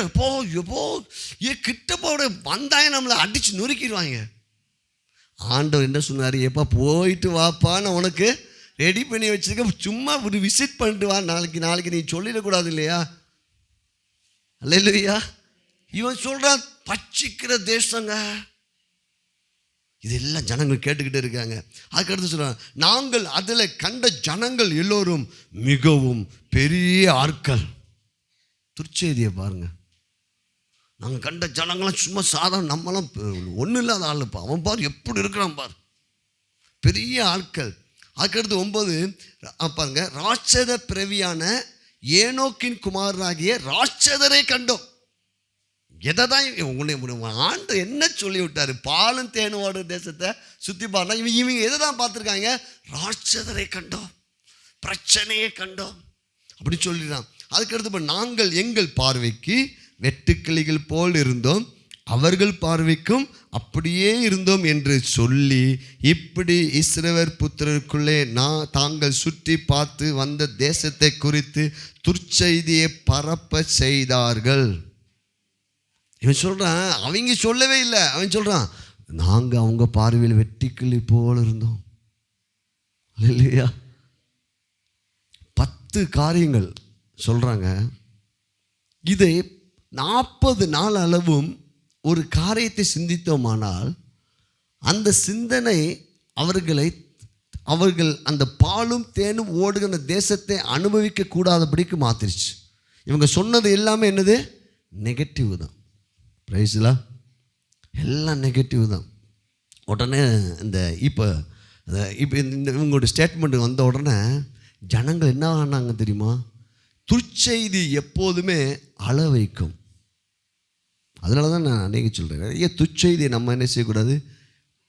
கிட்ட போட வந்தாய நம்மளை அடித்து நொறுக்கிடுவாங்க. ஆண்டவர் என்ன சொன்னார்? எப்போ போயிட்டு வாப்பா, நான் உனக்கு ரெடி பண்ணி வச்சுருக்க, சும்மா ஒரு விசிட் பண்ணிட்டு வா, நாளைக்கு நீ சொல்லிடக்கூடாது இல்லையா? அல்லேலூயா. இவன் சொல்கிறான் பச்சிக்கிற தேசங்க. இதெல்லாம் ஜனங்கள் கேட்டுக்கிட்டே இருக்காங்க. அதுக்கடுத்து சொல்கிறான், நாங்கள் அதில் கண்ட ஜனங்கள் எல்லோரும் மிகவும் பெரிய ஆட்கள். துர்ச்செய்தியை பாருங்கள். நாங்கள் கண்ட ஜனங்களாம் சும்மா சாதாரண, நம்மளாம் ஒன்றும் இல்லாத ஆளுப்பா. அவன் பார் எப்படி இருக்கிறான் பார், பெரிய ஆட்கள். அதுக்கடுத்து 9 பாருங்க, ராட்சத பிறவியான ஏனோக்கின் குமாரனாகிய ராட்சதரை கண்டோம். எதை தான் ஆண்டு என்ன சொல்லி விட்டார்? பாலும் தேனோட தேசத்தை சுற்றி பார்த்தா இவங்க எதை தான் பார்த்துருக்காங்க? ராட்சதரை கண்டோம், பிரச்சனையை கண்டோம் அப்படி சொல்லிடுறான். அதுக்கடுத்து நாங்கள் எங்கள் பார்வைக்கு வெட்டுக்கிளிகள் போல் இருந்தோம், அவர்கள் பார்வைக்கும் அப்படியே இருந்தோம் என்று சொல்லி, இப்படி இஸ்ரவேல் புத்திரருக்குள்ளே தாங்கள் சுற்றி பார்த்து வந்த தேசத்தை குறித்து துர்ச்செய்தியை பரப்ப செய்தார்கள். இவன் சொல்கிறான், அவங்க சொல்லவே இல்லை. அவன் சொல்கிறான், நாங்கள் அவங்க பார்வையில் வெட்டுக்கிளி போல் இருந்தோம். இல்லையா? 10 காரியங்கள் சொல்கிறாங்க. இதை 40 நாள் அளவும் ஒரு காரியத்தை சிந்தித்தோமானால் அந்த சிந்தனை அவர்கள் அந்த பாலும் தேனும் ஓடுகிற தேசத்தை அனுபவிக்க கூடாதபடிக்கு மாற்றிருச்சு. இவங்க சொன்னது எல்லாமே என்னது? நெகட்டிவ் தான். பிரைஸ்லா, எல்லாம் நெகட்டிவ் தான். உடனே இப்போ இவங்களோட ஸ்டேட்மெண்ட் வந்த உடனே ஜனங்கள் என்ன ஆனாங்க தெரியுமா? துர்ச்செய்தி எப்போதுமே அழ வைக்கும். அதனால தான் நான் அன்றைக்கி சொல்கிறேன், நிறைய துர்ச்செய்தியை நம்ம என்ன செய்யக்கூடாது?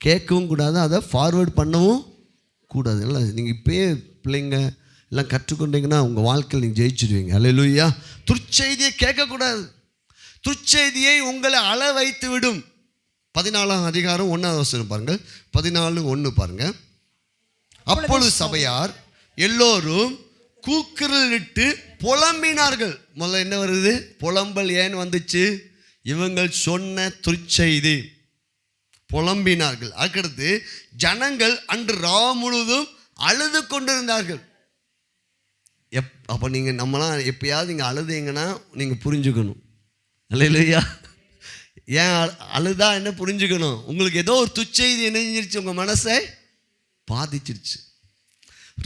கேட்கவும் கூடாது, அதை ஃபார்வேர்ட் பண்ணவும் கூடாது. இல்லை, நீங்கள் இப்போயே பிள்ளைங்க எல்லாம் கற்றுக்கொண்டீங்கன்னா உங்கள் வாழ்க்கையில் நீங்கள் ஜெயிச்சிடுவீங்க. அல்லேலூயா. துர்ச்செய்தியை கேட்கக்கூடாது. துர்ச்செய்தியை உங்களை அழ வைத்து விடும். 14ஆம் அதிகாரம் 1ஆவது வசனம் பாருங்கள். 14:1 பாருங்கள். அப்பொழுது சபையார் எல்லோரும் கூக்குரலிட்டு புலம்பினார்கள். முதல்ல என்ன வருது? புலம்பல் ஏன் வந்துச்சு? இவங்கள் சொன்ன துர்ச்செய்தி, புலம்பினார்கள். அதுக்கடுத்து ஜனங்கள் அன்று ரா முழுவதும் அழுது கொண்டிருந்தார்கள். அப்போ நீங்கள் நம்மளாம் எப்பயாவது நீங்கள் அழுதீங்கன்னா நீங்கள் புரிஞ்சுக்கணும். அல்லேலூயா. ஏன் அழுதா என்ன புரிஞ்சுக்கணும்? உங்களுக்கு ஏதோ ஒரு துர்ச்செய்தி என்ன செஞ்சிருச்சு, உங்கள் மனசை பாதிச்சிருச்சு.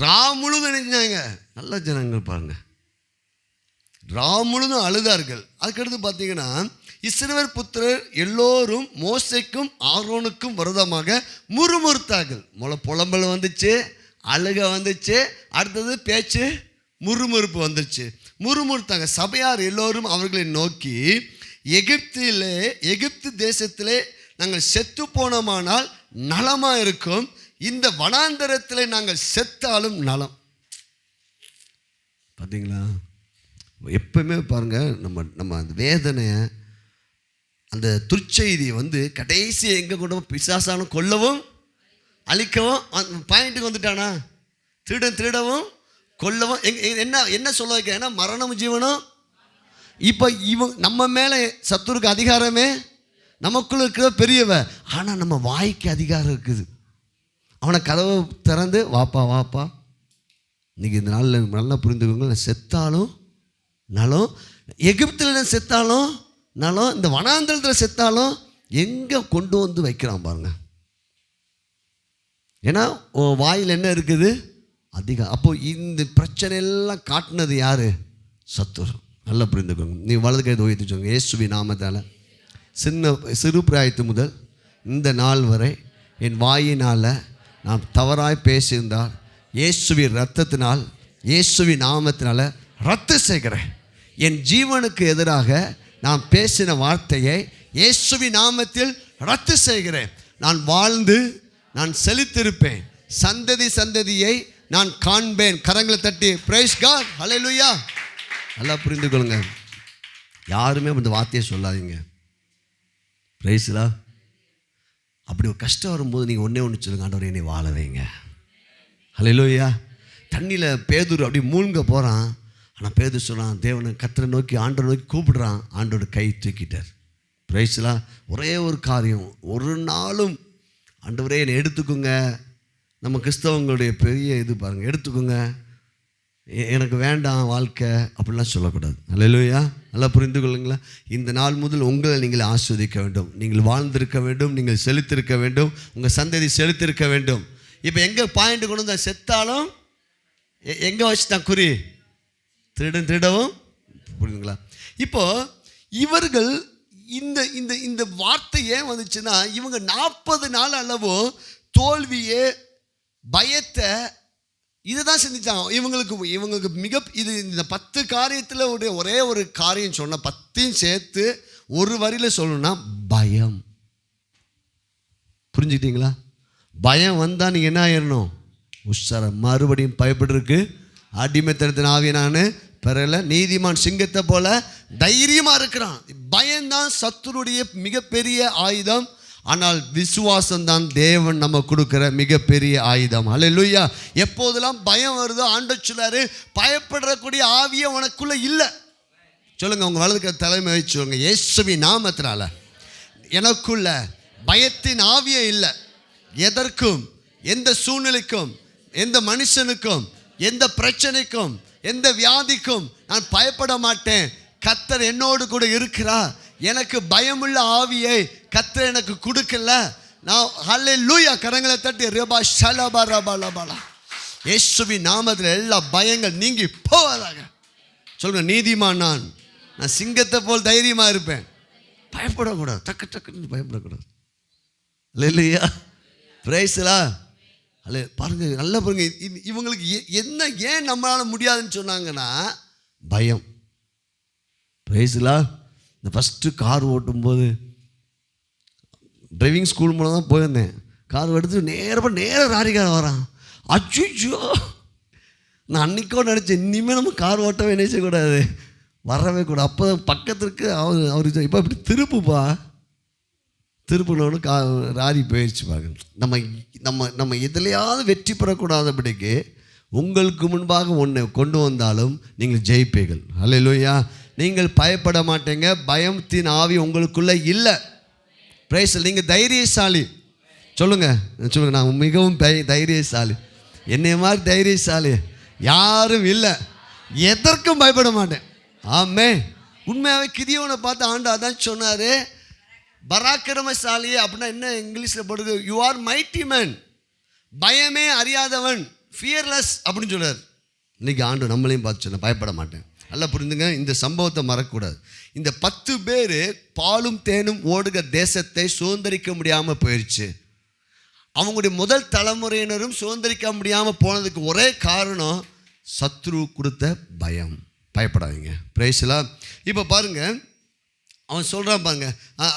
ரா முழுதும் நினைச்சாங்க. நல்ல ஜனங்கள் பாருங்க, ரா முழுதும் அழுதார்கள். அதுக்கடுத்து பார்த்தீங்கன்னா இஸ்ரவேல் புத்திரர் எல்லோரும் மோசேக்கும் ஆரோனுக்கும் விரோதமாக முறுமுறுத்தார்கள். புலம்பல் வந்துச்சு, அழுக வந்துச்சு, அடுத்தது பேச்சு முறுமுறுப்பு வந்துச்சு. முறுமுறுத்தாங்க. சபையார் எல்லோரும் அவர்களை நோக்கி, எகிப்து தேசத்திலே நாங்கள் செத்து போனோமானால் நலமாக இருக்கும், இந்த வனாந்தரத்தில் நாங்கள் செத்தாலும் நலம். பார்த்தீங்களா? எப்பவுமே பாருங்கள், நம்ம அந்த வேதனையை, அந்த துர்ச்செய்தியை கடைசியை எங்கே கொண்டு பிசாசானும் கொல்லவும் அழிக்கவும் பாயிண்ட்டுக்கு வந்துட்டானா? திருடவும் கொல்லவும் என்ன சொல்ல வைக்க? ஏன்னா மரணமும் ஜீவனும். இப்போ நம்ம மேலே சத்துருக்கு அதிகாரமே, நமக்குள்ள இருக்கிற பெரியவ, ஆனால் நம்ம வாய்க்கு அதிகாரம் இருக்குது. அவனை கதவை திறந்து வாப்பா இன்றைக்கி இந்த நாளில் நல்லா புரிந்துக்கோங்க. செத்தாலும் நலம், எகிப்தில் செத்தாலும் நலம், இந்த வனாந்தரத்தில் செத்தாலும் எங்கே கொண்டு வந்து வைக்கிறான் பாருங்க. ஏன்னா வாயில் என்ன இருக்குது? அதிகம். அப்போ இந்த பிரச்சனை எல்லாம் காட்டினது யாரு? சத்துரு. நல்லா புரிந்துக்கோங்க. நீ வலது கை உயர்த்திச்சோங்க. இயேசுவி நாமத்தால் சிறு பிராயத்து முதல் இந்த நாள் வரை என் வாயினால் நான் தவறாய் பேசியிருந்தால் இயேசுவின் இரத்தத்தினால், இயேசுவின் நாமத்தினால் ரத்து செய்கிறேன். என் ஜீவனுக்கு எதிராக நான் பேசின வார்த்தையை இயேசுவின் நாமத்தில் ரத்து செய்கிறேன். நான் வாழ்ந்து நான் செழித்திருப்பேன், சந்ததியை நான் காண்பேன். கரங்களை தட்டி பிரைஸ் காட், ஹல்லேலூயா. நல்லா புரிந்து கொள்ளுங்க. யாருமே இந்த வார்த்தையை சொல்லாதீங்க. பிரைஸ்லா. அப்படி ஒரு கஷ்டம் வரும்போது நீங்கள் ஒன்று சொல்லுங்க, ஆண்டவரே என்னை வாழ வைங்க. ஹல்லேலூயா. தண்ணியில் பேதுரு அப்படி மூழ்க போகிறான். ஆனால் பேதுரு சொல்கிறான், தேவனை கர்த்தரை நோக்கி ஆண்டவரை நோக்கி கூப்பிடுறான். ஆண்டோட கை தூக்கிட்டார். பிரைஸ்லா. ஒரே ஒரு காரியம், ஒரு நாளும் ஆண்டவரே என்னை எடுத்துக்கோங்க. நம்ம கிறிஸ்தவங்களுடைய பெரிய இது பாருங்கள், எடுத்துக்கோங்க, எனக்கு வேண்டாம் வாழ்க்கை அப்படிலாம் சொல்லக்கூடாது. ஹல்லேலூயா. நல்லா புரிந்து கொள்ளுங்களா? இந்த நாள் முதல் உங்களை நீங்கள் ஆஸ்வதிக்க வேண்டும், நீங்கள் வாழ்ந்திருக்க வேண்டும், நீங்கள் செலுத்திருக்க வேண்டும், உங்கள் சந்ததி செலுத்திருக்க வேண்டும். இப்போ எங்கே பாயிண்ட் கொண்டு வந்தால் செத்தாலும் எங்கே வச்சுட்டான் குறி? திருடவும். புரியுதுங்களா? இப்போது இவர்கள் இந்த இந்த இந்த வார்த்தை ஏன் வந்துச்சுன்னா, இவங்க 40 நாள் அளவு தோல்வியே, பயத்தை, இதை தான் சிந்திச்சாங்க. இவங்களுக்கு இது இந்த 10 காரியத்தில் ஒரே ஒரு காரியம் சொன்ன 10 சேர்த்து ஒரு வரியில் சொல்லணும்னா பயம். புரிஞ்சுக்கிட்டீங்களா? பயம் வந்தால் நீங்கள் என்ன ஆயிடணும்? உஷார. மறுபடியும் பயப்பட்டிருக்கு அடிமைத்தனத்தின் ஆவியை நான் பெறல, நீதிமான் சிங்கத்தை போல தைரியமாக இருக்கிறான். பயம்தான் சத்துருடைய மிகப்பெரிய ஆயுதம். ஆனால் விசுவாசம்தான் தேவன் நம்ம கொடுக்குற மிகப்பெரிய ஆயுதம். ஹல்லேலூயா. எப்போதெல்லாம் பயம் வருதோ ஆண்டவர் சொல்றாரு, பயப்படக்கூடிய ஆவியே உனக்குள்ள இல்லை. சொல்லுங்க, உங்க வலதுக்கு தலைமை வச்சு சொல்லுங்க, இயேசுவின் நாமத்தினால எனக்குள்ள பயத்தின் ஆவியே இல்லை. எதற்கும், எந்த சூழ்நிலைக்கும், எந்த மனுஷனுக்கும், எந்த பிரச்சனைக்கும், எந்த வியாதிக்கும் நான் பயப்பட மாட்டேன். கர்த்தர் என்னோடு கூட இருக்கிறார். எனக்கு பயமுள்ள ஆவியை கர்த்தர் எனக்கு கொடுக்கல. நான் ஹல்லேலூயா. கரங்களை தட்டி ரபா ஷலபா ரபா லபா. இயேசுவின் நாமத்தில் எல்லா பயங்கள் நீங்கி போவதாக. சொல்லுங்க, நீதிமான் நான் சிங்கத்தை போல் தைரியமாக இருப்பேன். பயப்படக்கூடாது, டக்குன்னு பயப்படக்கூடாது. ஹல்லேலூயா. பிரைஸ்லா. அல்ல பாருங்க, நல்லா பாருங்க. இவங்களுக்கு என்ன ஏன் நம்மளால் முடியாதுன்னு சொன்னாங்கன்னா பயம். பிரைஸ்லா. இந்த ஃபஸ்ட்டு கார் ஓட்டும்போது டிரைவிங் ஸ்கூல் மூலம் தான் போயிருந்தேன். கார் எடுத்து நேராக ராரிக்கார வரான். அச்சுச்சோ, நான் அன்றைக்கோ நினச்சேன், இனிமேல் நம்ம கார் ஓட்டவே நினைச்சக்கூடாது, வரவே கூடாது. அப்போ பக்கத்துக்கு அவர் இப்போ இப்படி திருப்பினோன்னு ராரி போயிடுச்சு. பாருங்க, நம்ம எதுலையாவது வெற்றி பெறக்கூடாதபடிக்கு உங்களுக்கு முன்பாக ஒன்று கொண்டு வந்தாலும் நீங்கள் ஜெயிப்பீர்கள். ஹல்லேலூயா. நீங்கள் பயப்பட மாட்டீங்க. பயத்தின் ஆவி உங்களுக்குள்ளே இல்லை. பிரைஸ். நீங்கள் தைரியசாலி. சொல்லுங்கள், நான் மிகவும் தைரியசாலி. என்னை மாதிரி தைரியசாலி யாரும் இல்லை. எதற்கும் பயப்பட மாட்டேன். ஆமே. உண்மையாகவே கிதியோனை பார்த்து ஆண்டா தான் சொன்னார், பராக்கிரமசாலி. அப்படின்னா என்ன இங்கிலீஷில் போடுது? You are mighty man. பயமே அறியாதவன், ஃபியர்லெஸ் அப்படின்னு சொல்கிறார். இன்றைக்கி ஆண்டு நம்மளையும் பார்த்து சொன்ன பயப்பட மாட்டேன். நல்லா புரிந்துங்க, இந்த சம்பவத்தை மறக்கக்கூடாது. இந்த 10 பேர் பாலும் தேனும் ஓடுக தேசத்தை சுதந்திரிக்க முடியாமல் போயிடுச்சு. அவங்களுடைய முதல் தலைமுறையினரும் சுதந்திரிக்க முடியாமல் போனதுக்கு ஒரே காரணம் சத்ரு கொடுத்த பயம். பயப்படாதீங்க. பிரைஸ்லா. இப்போ பாருங்கள், அவன் சொல்கிறான் பாருங்க.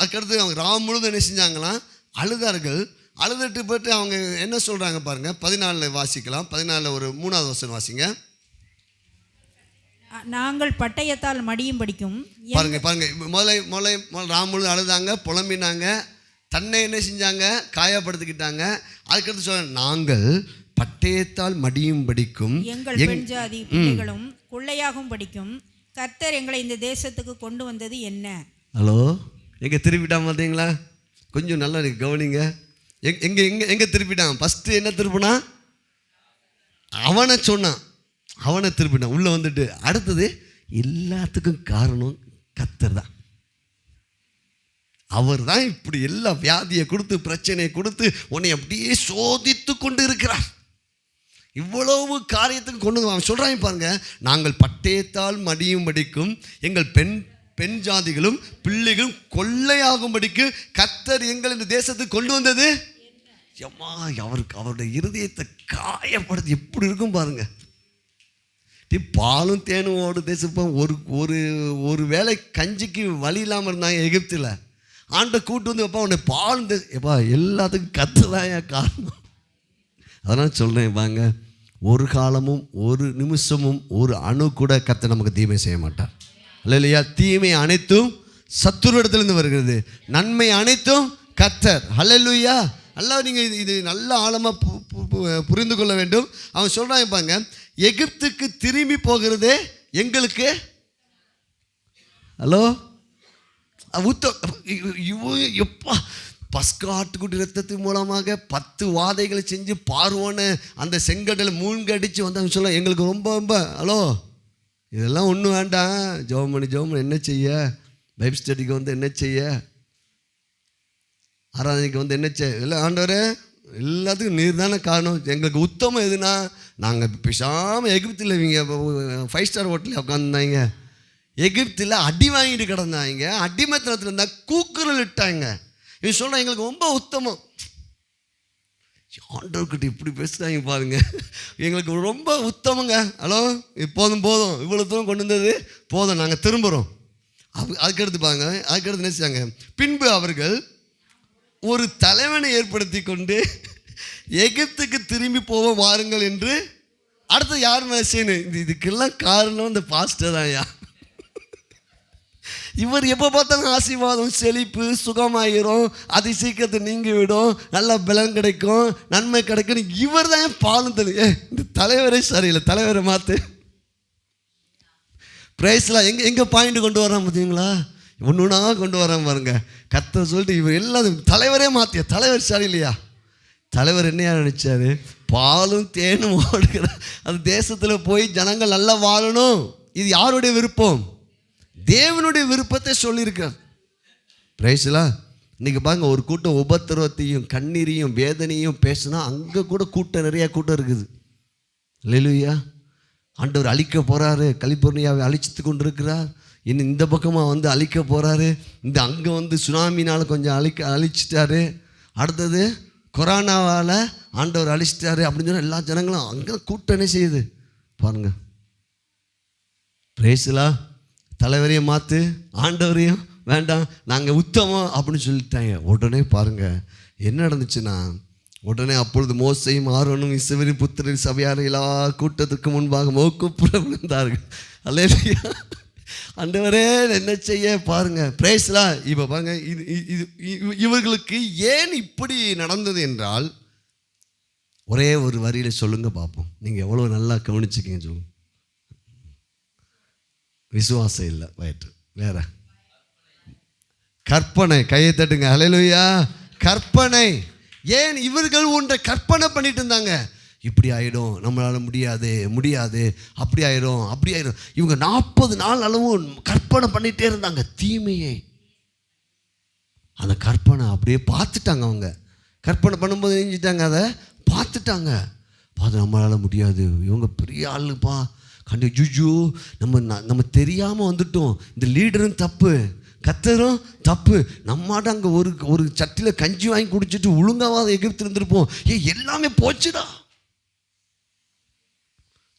அதுக்கடுத்து அவங்க ராம் முழுதும் என்ன செஞ்சாங்களாம், அழுதார்கள். அழுதுட்டு போய்ட்டு அவங்க என்ன சொல்கிறாங்க பாருங்கள். 14 வாசிக்கலாம். 14 ஒரு 3வது வசனம் வாசிங்க. நாங்கள் பட்டயத்தால் மடியும் படிக்கும். பாருங்க முதல்ல ராம் முழுதும் அழுதாங்க, புலம்பினாங்க, தன்னை என்ன செஞ்சாங்க, காயப்படுத்திக்கிட்டாங்க. அதுக்கடுத்து சொல்ல, நாங்கள் பட்டயத்தால் மடியும் படிக்கும், எங்கள் பெண் ஜாதி பிள்ளைகளும் கொள்ளையாகும் படிக்கும். கர்த்தர் எங்களை இந்த தேசத்துக்கு கொண்டு வந்தது என்ன? ஹலோ, எங்கே திருப்பிட்டான் பார்த்தீங்களா? கொஞ்சம் நல்லா கவனிங்க. எங்கே திருப்பிட்டான்? ஃபஸ்ட்டு என்ன திருப்பினா? அவனை சொன்னான், அவனை திருப்பினான் உள்ளே வந்துட்டு. அடுத்தது எல்லாத்துக்கும் காரணம் கர்த்தர் தான். அவர் தான் இப்படி எல்லா வியாதியை கொடுத்து பிரச்சனையை கொடுத்து உன்னை அப்படியே சோதித்து கொண்டு இருக்கிறார். இவ்வளவு காரியத்துக்கு கொண்டு வந்து அவன் சொல்கிறாங்க பாருங்க. நாங்கள் பட்டயத்தால் மடியும் படிக்கும், எங்கள் பெண் ஜாதிகளும் பிள்ளைகளும் கொள்ளையாகும்படிக்கு கர்த்தர் எங்கள் இந்த தேசத்துக்கு கொண்டு வந்தது எம்மா. அவருடைய இருதயத்தை காயப்படுத்தி எப்படி இருக்கும் பாருங்க. பாலும் தேனும் ஓடு தேசப்போம். ஒரு வேளை கஞ்சிக்கு வழி இல்லாமல் இருந்தாங்க எகிப்தில். ஆண்டை கூட்டு வந்து எப்பா உன்னை பாலும் எப்பா எல்லாத்துக்கும் கத்துதான் என் காரணம். அதனால் சொல்கிறேன் வாங்க, ஒரு காலமும் ஒரு நிமிஷமும் ஒரு அணு கூட கர்த்தர் நமக்கு தீமை செய்ய மாட்டார். அல்லேலூயா. தீமை அனைத்தும் சத்துருவிடத்திலிருந்து வருகிறது, நன்மை அனைத்தும் கர்த்தர். அல்லேலூயா. நல்லா நீங்கள் இது நல்ல ஆழமாக புரிந்து கொள்ள வேண்டும். அவன் சொல்கிறான் பாங்க, எகிப்துக்கு திரும்பி போகிறதே எங்களுக்கு. ஹலோ, எப்பா பஸ்கா ஆட்டுக்குட்டி ரத்தத்தின் மூலமாக 10 வாதைகளை செஞ்சு பார்வோன்னு அந்த செங்கடலை மூழ்கடிச்சு வந்தாங்க. சொல்ல எங்களுக்கு ரொம்ப ரொம்ப ஹலோ இதெல்லாம் ஒன்றும் வேண்டாம். ஜெபம் பண்ணி என்ன செய்ய, பைபிள் ஸ்டடிக்கு வந்து என்ன செய்ய, ஆராதனைக்கு வந்து என்ன செய்ய, இல்லை ஆண்டவரே எல்லாத்துக்கும் நீர் தானே காரணம். எங்களுக்கு உத்தமம் எதுனா, நாங்கள் பேசாமல் எகிப்தில் இவங்க 5 ஸ்டார் ஹோட்டலில் உட்காந்துருந்தாங்க, எகிப்தில் அடி வாங்கிட்டு கிடந்தாங்க, அடிமத்தனத்தில் இருந்தால் கூக்குரல் இட்டாங்க. இவன் சொல்கிறான் எங்களுக்கு ரொம்ப உத்தமம். ஆண்டவர்கிட்ட இப்படி பேசுகிறாங்க பாருங்க, எங்களுக்கு ரொம்ப உத்தமங்க. ஹலோ போதும் இவ்வளோ தூரம் கொண்டு வந்தது போதும், நாங்கள் திரும்புகிறோம். அதுக்கடுத்து பாருங்க, அதுக்கடுத்து என்ன செய்யாங்க, பின்பு அவர்கள் ஒரு தலைவனை ஏற்படுத்தி கொண்டு எகிப்துக்கு திரும்பி போக வாருங்கள் என்று. அடுத்து யார் மேலே செய்யணும்? இதுக்கெல்லாம் காரணம் இந்த பாஸ்டர் தான். இவர் எப்போ பார்த்தாலும் ஆசீர்வாதம், செழிப்பு, சுகமாயிரும், அதி சீக்கிரத்தை நீங்கி விடும், நல்ல பலன் கிடைக்கும், நன்மை கிடைக்கும். இவர் தான் பாலும் தெரியும். இந்த தலைவரே சரியில்லை, தலைவரை மாற்று. பிரைஸ்லாம் எங்கே பாயிண்ட் கொண்டு வரான் பார்த்தீங்களா? ஒன்றுனா கொண்டு வரான் பாருங்க. கர்த்தர் சொல்லிட்டு இவர் எல்லாரும் தலைவரே மாற்றிய தலைவர் சரியில்லையா? தலைவர் என்னையா நினச்சாரு? பாலும் தேனும் ஓடுகிற அந்த தேசத்தில் போய் ஜனங்கள் நல்லா வாழணும். இது யாருடைய விருப்பம்? தேவனுடைய விருப்பத்தை சொல்லியிருக்கார். பிரைஸ்லாம் இன்றைக்கி பாருங்க, ஒரு கூட்டம் உபத்திரவத்தையும் கண்ணீரையும் வேதனையும் பேசுனா அங்கே கூட கூட்டம், நிறையா கூட்டம் இருக்குது. அல்லேலூயா. ஆண்டவர் அழிக்க போகிறாரு, கலிபோர்னியாவை அழிச்சிட்டு கொண்டு இருக்கிறார். இன்னும் இந்த பக்கமாக வந்து அழிக்க போகிறாரு. இந்த அங்கே வந்து சுனாமினால் கொஞ்சம் அழிச்சிட்டாரு. அடுத்தது கொரோனாவால் ஆண்டவர் அழிச்சிட்டாரு அப்படின்னு சொன்னால் எல்லா ஜனங்களும் அங்கே கூட்டம் என்ன செய்யுது பாருங்க. பிரேசலா, தலைவரையும் மாற்று, ஆண்டவரையும் வேண்டாம், நாங்கள் உத்தமம் அப்படின்னு சொல்லிட்டாங்க. உடனே பாருங்கள் என்ன நடந்துச்சுன்னா, உடனே அப்பொழுது மோசையும் ஆரோனும் இஸ்ரவேலின் புத்திரரின் சபையார் எல்லா கூட்டத்திற்கு முன்பாக மோக்குப்புற விழுந்தார்கள். அல்லேலூயா. ஆண்டவரே என்ன செய்ய பாருங்க. பிரேஸ்லாம் இப்போ பாருங்க, இவர்களுக்கு ஏன் இப்படி நடந்தது என்றால், ஒரே ஒரு வரியில் சொல்லுங்க பார்ப்போம். நீங்கள் எவ்வளோ நல்லா கவனிச்சுக்கிங்க சொல்லுங்க. விசுவாசம் இல்லை, வயிற்று வேற கற்பனை. கையை தட்டுங்க. அல்லேலூயா. கற்பனை. ஏன் இவர்கள் ஒன்றை கற்பனை பண்ணிட்டு இருந்தாங்க. இப்படி ஆகிடும், நம்மளால் முடியாது, அப்படி ஆயிடும். இவங்க 40 நாள் அளவும் கற்பனை பண்ணிகிட்டே இருந்தாங்க தீமையை. அந்த கற்பனை அப்படியே பார்த்துட்டாங்க. அவங்க கற்பனை பண்ணும்போது செஞ்சிட்டாங்க, அதை பார்த்துட்டாங்க. பார்த்து நம்மளால் முடியாது, இவங்க பெரிய ஆளுப்பா, கண்டு ஜுஜு நம்ம தெரியாமல் வந்துட்டோம், இந்த லீடரும் தப்பு, கர்த்தரும் தப்பு, நம்மாட்ட அங்கே ஒரு சட்டியில் கஞ்சி வாங்கி குடிச்சிட்டு ஒழுங்காவாத எகிப்து இருந்திருப்போம், எல்லாமே போச்சுடா.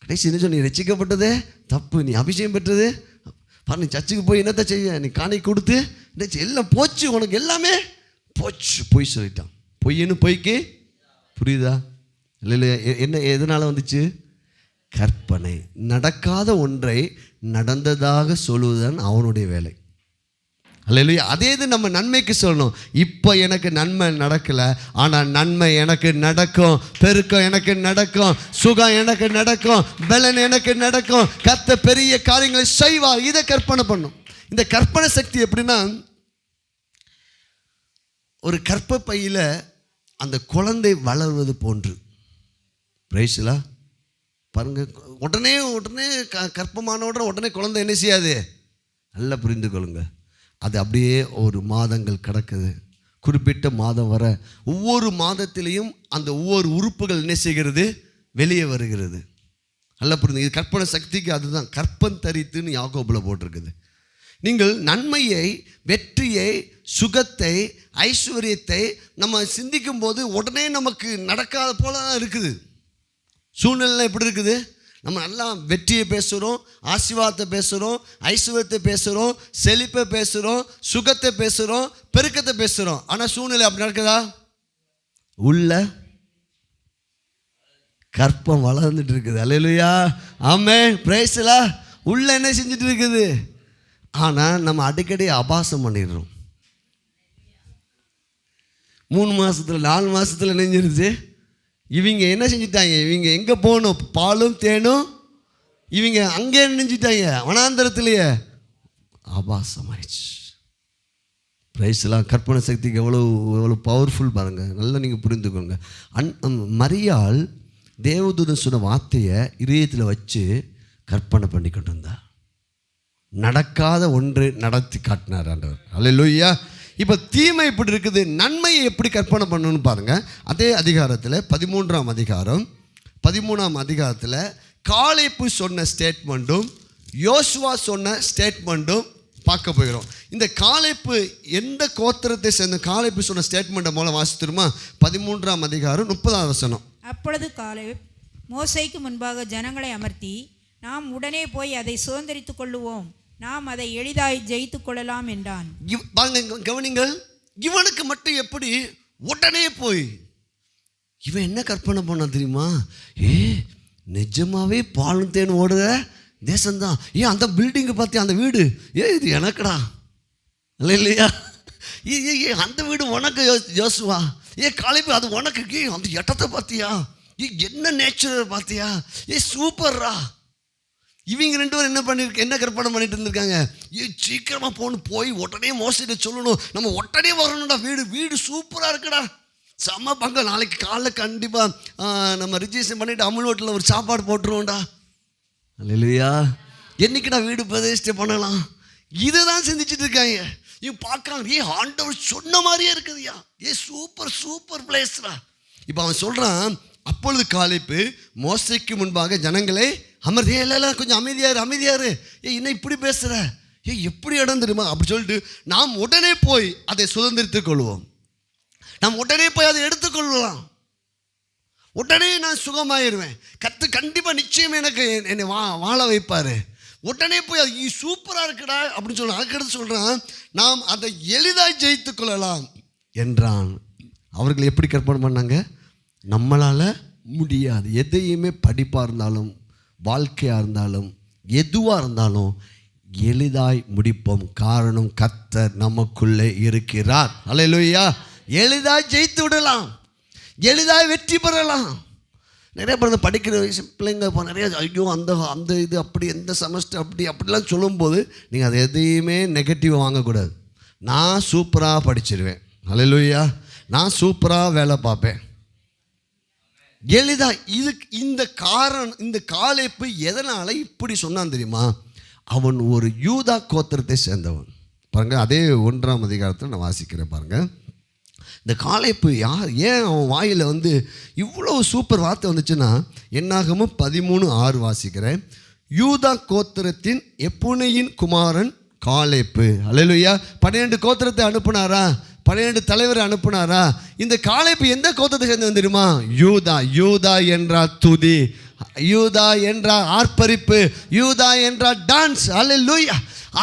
கடைசி என்ன சொன்ன, நீ ரசிக்கப்பட்டதே தப்பு, நீ அபிஷேகம் பெற்றது பாரு, நீ சர்ச்சுக்கு போய் என்னத்தை செய்ய, நீ காணி கொடுத்து எல்லாம் போச்சு, உனக்கு எல்லாமே போச்சு. பொய் சொல்லிட்டான். பொய்ன்னு பொய்க்கு புரியுதா? இல்லை என்ன எதனால் வந்துச்சு? கற்பனை. நடக்காத ஒன்றை நடந்ததாக சொல்லுவதுதான் அவனுடைய வேலை. அல்லேலூயா. அதே இது நம்ம நன்மைக்கு சொல்லணும். இப்போ எனக்கு நன்மை நடக்கலை, ஆனால் நன்மை எனக்கு நடக்கும், பெருக்கம் எனக்கு நடக்கும், சுகம் எனக்கு நடக்கும், பலன் எனக்கு நடக்கும், கர்த்தர் பெரிய காரியங்களை செய்வார். இதை கற்பனை பண்ணும். இந்த கற்பனை சக்தி எப்படின்னா, ஒரு கற்பப்பையில் அந்த குழந்தை வளர்வது போன்று. பிரைஸ்லா பாருங்க, உடனே கற்பமான உடனே குழந்தை என்ன செய்யாது? நல்லா புரிந்து கொள்ளுங்க. அது அப்படியே ஒரு மாதங்கள் கிடக்குது. குறிப்பிட்ட மாதம் வர ஒவ்வொரு மாதத்திலையும் அந்த ஒவ்வொரு உறுப்புகள் என்ன செய்கிறது? வெளியே வருகிறது. நல்லா புரிந்து. இது கற்பனை சக்திக்கு அதுதான் கற்பன் தரித்துன்னு யாக்கோபில் போட்டிருக்குது. நீங்கள் நன்மையை, வெற்றியை, சுகத்தை, ஐஸ்வர்யத்தை நம்ம சிந்திக்கும் போது உடனே நமக்கு நடக்காத போல தான் இருக்குது. சூழ்நிலை எப்படி இருக்குது? நம்ம நல்லா வெற்றியை பேசுகிறோம், ஆசீர்வாதத்தை பேசுகிறோம், ஐஸ்வர்யத்தை பேசுகிறோம், செழிப்பை பேசுகிறோம், சுகத்தை பேசுகிறோம், பெருக்கத்தை பேசுகிறோம். ஆனால் சூழ்நிலை அப்படி நடக்குதா? உள்ள கற்பம் வளர்ந்துட்டு இருக்குது. அல்லேலூயா, ஆமென், பிரைஸ் தி லார்ட். உள்ள என்ன செஞ்சுட்டு இருக்குது? ஆனால் நம்ம அடிக்கடி அபாசம் பண்ணிடுறோம். 3 மாதத்தில் 4 மாதத்தில் நெஞ்சிருச்சு. இவங்க என்ன செஞ்சிட்டாங்க? இவங்க எங்கே போகணும்? பாலும் தேனும். இவங்க அங்கே நெஞ்சிட்டாங்க, வனாந்தரத்திலேயே. ஆபாசம் ஆயிடுச்சு. பிரைஸ்லாம் கற்பனை சக்திக்கு எவ்வளோ பவர்ஃபுல் பாருங்கள். நல்லா நீங்கள் புரிந்துக்கோங்க. மரியாள் தேவதூதன் சொன்ன வார்த்தையை இதயத்தில் வச்சு கற்பனை பண்ணி கொண்டு வந்தார். நடக்காத ஒன்று நடத்தி காட்டினார் ஆண்டவர். அல்லேலூயா. இப்போ தீமை இப்படி இருக்குது, நன்மையை எப்படி கற்பனை பண்ணணும்னு பாருங்கள். அதே அதிகாரத்தில் 13ஆம் அதிகாரம் 13ஆம் அதிகாரத்தில் காலேப்பு சொன்ன ஸ்டேட்மெண்ட்டும் யோசுவா சொன்ன ஸ்டேட்மெண்ட்டும் பார்க்க போகிறோம். இந்த காலேப்பு எந்த கோத்திரத்தை சேர்ந்த? காலேப்பு சொன்ன ஸ்டேட்மெண்ட்டை மூலம் வாசித்துருமா? 13ஆம் அதிகாரம் 30ஆம் வசனம். அப்பொழுது காலேப் மோசேக்கு முன்பாக ஜனங்களை அமர்த்தி, நாம் உடனே போய் அதை சுதந்தரித்துக் கொள்ளுவோம், நாம் அதை எளிதாய் ஜெயித்து கொள்ளலாம் என்றான். கவனிங்கள், இவனுக்கு மட்டும் எப்படி உடனே போய்? இவன் என்ன கற்பனை பண்ண தெரியுமா? நிஜமாவே பாலும் தேன் ஓடுற தேசம்தான். அந்த பில்டிங்கை பார்த்தியா? அந்த வீடு இது எனக்குடா, இல்லையா? அந்த வீடு உனக்கு யோசுவா. காலேப்பு அது உனக்கு. அந்த இடத்தை பார்த்தியா? என்ன நேச்சுரல் பார்த்தியா? சூப்பர்ரா. இவங்க 2 பேரும் என்ன கற்பனை பண்ணிட்டு இருந்திருக்காங்க? சீக்கிரமாக போய் உடனே மோசடியை சொல்லணும், நம்ம உடனே வரணும்டா. வீடு சூப்பராக இருக்குடா, செம்ம பங்க. நாளைக்கு காலைல கண்டிப்பாக நம்ம ரிஜிஸ்ட்ரேஷன் பண்ணிவிட்டு அமுல் ஹோட்டலில் ஒரு சாப்பாடு போட்டுருவோம்டா. அல்லேலூயா. என்னைக்குடா வீடு பிரதிஷ்டை பண்ணலாம்? இதை தான் சிந்திச்சுட்டு இருக்காங்க. இவன் பார்க்குறாங்க, ஆண்டவர் சொன்ன மாதிரியே இருக்குதுயா, சூப்பர் பிளேஸ்ரா. இப்போ அவன் சொல்கிறான், அப்பொழுது காலேப்பு மோசேக்கு முன்பாக ஜனங்களை அமர்த்தி, எல்லாம் கொஞ்சம் அமைதியாரு. இன்னும் இப்படி பேசுகிற? எப்படி இடம் தெரியுமா? அப்படி சொல்லிட்டு நாம் உடனே போய் அதை சுதந்திரித்துக் கொள்வோம், நாம் உடனே போய் அதை எடுத்துக்கொள்ளலாம், உடனே நான் சுகமாயிருவேன், கண்டிப்பாக நிச்சயம் என்னை வாழ வைப்பார், உடனே போய் அது சூப்பராக இருக்குடா அப்படின்னு சொல்கிறான். அதுக்கடுத்து சொல்கிறான், நாம் அதை எளிதாக ஜெயித்து கொள்ளலாம் என்றான். அவர்கள் எப்படி கற்பனை பண்ணாங்க? நம்மளால் முடியாது. எதையுமே படிப்பாக இருந்தாலும், வாழ்க்கையாக இருந்தாலும், எதுவாக இருந்தாலும் எளிதாய் முடிப்போம். காரணம், கர்த்தர் நமக்குள்ளே இருக்கிறார். அல்லேலூயா. எளிதாய் ஜெயித்து விடலாம், எளிதாய் வெற்றி பெறலாம். நிறைய பேர் படிக்கிற பிள்ளைங்க நிறைய ஐயோ அந்த இது அப்படி, எந்த செமஸ்டர் அப்படிலாம் சொல்லும்போது நீங்கள் அதை எதையுமே நெகட்டிவாக வாங்கக்கூடாது. நான் சூப்பராக படிச்சிருவேன், அல்லேலூயா, நான் சூப்பராக வேலை பார்ப்பேன், எளிதா. இந்த காலேப்பு எதனால் இப்படி சொன்னான் தெரியுமா? அவன் ஒரு யூதா கோத்திரத்தை சேர்ந்தவன். பாருங்கள், அதே 1ஆம் அதிகாரத்தில் நான் வாசிக்கிறேன் பாருங்கள். இந்த காலேப்பு ஏன் அவன் வாயில் இவ்வளோ சூப்பர் வார்த்தை வந்துச்சுன்னா, என்னாகமும் 13:6 வாசிக்கிறேன். யூதா கோத்திரத்தின் எப்புனையின் குமாரன் காலேப்பு. அல்லேலூயா. 12 கோத்திரத்தை அனுப்புனாரா? 12 தலைவரை அனுப்புனாரா? இந்த காலேப்பு எந்த கோத்திரத்தை சேர்ந்து தெரியுமா? யூதா என்றால் துதி, யூதா என்றால் ஆர்ப்பரிப்பு, யூதா என்றால் டான்ஸ். அல்லேலூயா.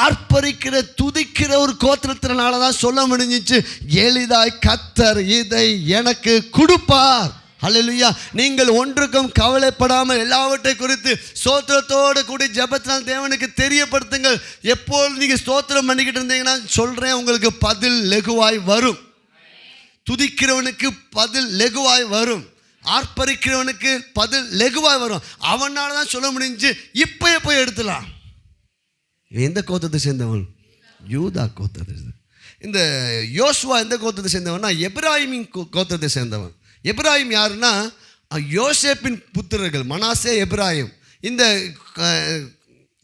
ஆர்ப்பரிக்கிற துதிக்கிற ஒரு கோத்திரத்தினால தான் சொல்ல முடிஞ்சிச்சு, எளிதாய் கர்த்தர் இதை எனக்கு கொடுப்பார். ஹல்லேலூயா. நீங்கள் ஒன்றுக்கும் கவலைப்படாமல் எல்லாவற்றை குறித்து ஸ்தோத்திரத்தோடு கூடி ஜெபத்தினால் தேவனுக்கு தெரியப்படுத்துங்கள். எப்போது நீங்கள் ஸ்தோத்திரம் பண்ணிக்கிட்டு இருந்தீங்கன்னா சொல்கிறேன், உங்களுக்கு பதில் லெகுவாய் வரும். துதிக்கிறவனுக்கு பதில் லெகுவாய் வரும், ஆர்ப்பரிக்கிறவனுக்கு பதில் லெகுவாய் வரும். அவனால தான் சொல்ல முடிஞ்சு இப்போ போய் எடுத்துலாம். எந்த கோத்திரத்தை சேர்ந்தவன்? யூதா கோத்திரத்தை. இந்த யோசுவா எந்த கோத்திரத்தை சேர்ந்தவன்னா எப்பிராயீமின் கோத்திரத்தை சேர்ந்தவன். எப்பிராயீம் யாருன்னா யோசேப்பின் புத்திரர்கள், மனாசே எப்பிராயீம். இந்த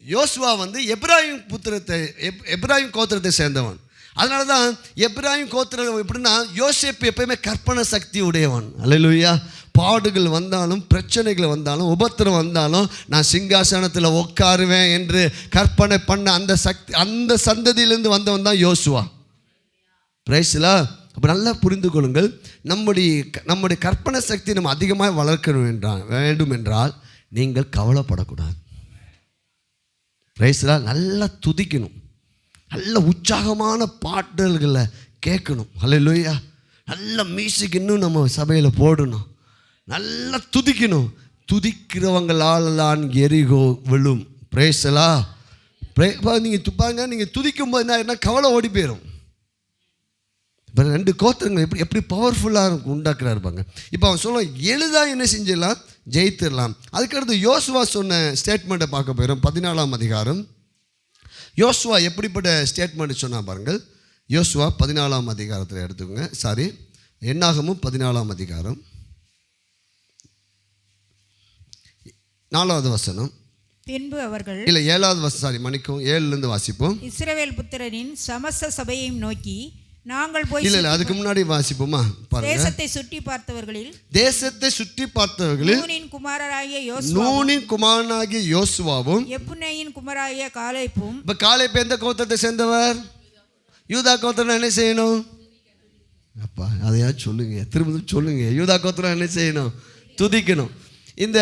யோசுவா வந்து எப்பிராயீம் எப்பிராயீம் கோத்திரத்தை சேர்ந்தவன். அதனால தான் எப்பிராயீம் கோத்திரம் எப்படின்னா, யோசேப்பு எப்பயுமே கற்பனை சக்தி உடையவன். அல்லேலூயா. பாடுகள் வந்தாலும் பிரச்சனைகள் வந்தாலும் உபத்திரம் வந்தாலும் நான் சிங்காசனத்தில் உட்காருவேன் என்று கற்பனை பண்ண அந்த சக்தி, அந்த சந்ததியிலிருந்து வந்தவன் தான் யோசுவா. பிரைஸ்லா. அப்போ நல்லா புரிந்து கொள்ளுங்கள், நம்முடைய கற்பனை சக்தி நம்ம அதிகமாக வளர்க்க வேண்டும் என்றால் நீங்கள் கவலைப்படக்கூடாது. பிரைஸ்லா. நல்லா துதிக்கணும், நல்ல உற்சாகமான பாடல்களை கேட்கணும். ஹல்லேலூயா. நல்ல மியூசிக் இன்னும் நம்ம சபையில் போடணும், நல்லா துதிக்கணும். துதிக்கிறவங்களால் தான் எரிகோ விழும். பிரைஸ்லா. நீங்கள் துப்பாங்க, நீங்கள் துதிக்கும் போது என்ன கவலை ஓடி போயிடும். இப்போ 2 கோத்திரங்கள் எப்படி பவர்ஃபுல்லாக உண்டாக்குறா இருப்பாங்க. இப்போ அவன் சொல்லுவான், எளிதாக என்ன செஞ்சிடலாம், ஜெயித்திடலாம். அதுக்கடுத்து யோசுவா சொன்ன ஸ்டேட்மெண்ட்டை பார்க்க போயிடும். 14ஆம் அதிகாரம். யோசுவா எப்படிப்பட்ட ஸ்டேட்மெண்ட் சொன்னால் பாருங்கள். யோசுவா 14ஆம் அதிகாரத்தில் எடுத்துக்கோங்க. என்னாகமும் 14ஆம் அதிகாரம் 4வது வசனம். பின்பு அவர்கள் 7வது வசனம், மன்னிக்கும், 7லேருந்து வாசிப்போம். இஸ்ரவேல் புத்திரரின் சமஸ்த சபையையும் நோக்கி, நாங்கள் போய் அதுக்கு முன்னாடி வாசிப்போமா பாருங்க. தேசத்தை சுற்றி பார்த்தவர்களில் நூனின் குமாரனாகிய யோசுவாவும் எப்புன்னேயின் குமாரனாகிய காலேபும். இப்ப காலேப் எந்த கோத்திரத்தை சேர்ந்தவர்? யூதா கோத்திரம். என்ன செய்யணும்? அப்பா அதையா சொல்லுங்க, திரும்ப சொல்லுங்க. யூதா கோத்திரம் என்ன செய்யணும்? துதிக்கணும். இந்த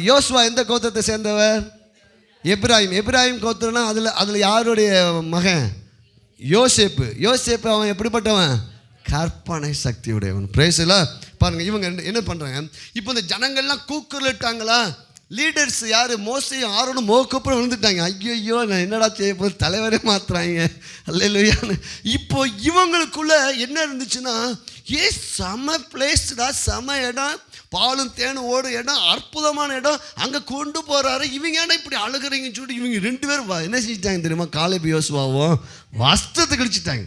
யோசுவா எந்த கோத்திரத்தை சேர்ந்தவர்? எப்பிராயீம். எப்பிராயீம் கோத்திரம்னா அதுல யாருடைய மகன்? யோசேப்பு. அவன் எப்படிப்பட்டவன்? கற்பனை சக்தி உடையவன். பிரேசலா. பாருங்க, இவங்க என்ன பண்றாங்க, இப்போ இந்த ஜனங்கள்லாம் கூக்குரலிட்டாங்களா, லீடர்ஸ் யாரு, மோசையும் ஆரோனும் மோக்கப்புறம் விழுந்துட்டாங்க. ஐயோ நான் என்னடா செய்ய போது, தலைவரே மாத்துறாங்க. அல்லேலூயான்னு. இப்போ இவங்களுக்குள்ள என்ன இருந்துச்சுன்னா, செம பிளேஸ்டா, செம இடம், பாலும் தேனும் ஓடு இடம், அற்புதமான இடம், அங்கே கொண்டு போகிறாரு. இவங்க ஏன்னா இப்படி அழுகிறீங்கன்னு சொல்லிட்டு இவங்க 2 பேரும் என்ன செஞ்சிட்டாங்க தெரியுமா? காலேப் யோசுவாவும் வஸ்திரத்தை கழிச்சிட்டாங்க.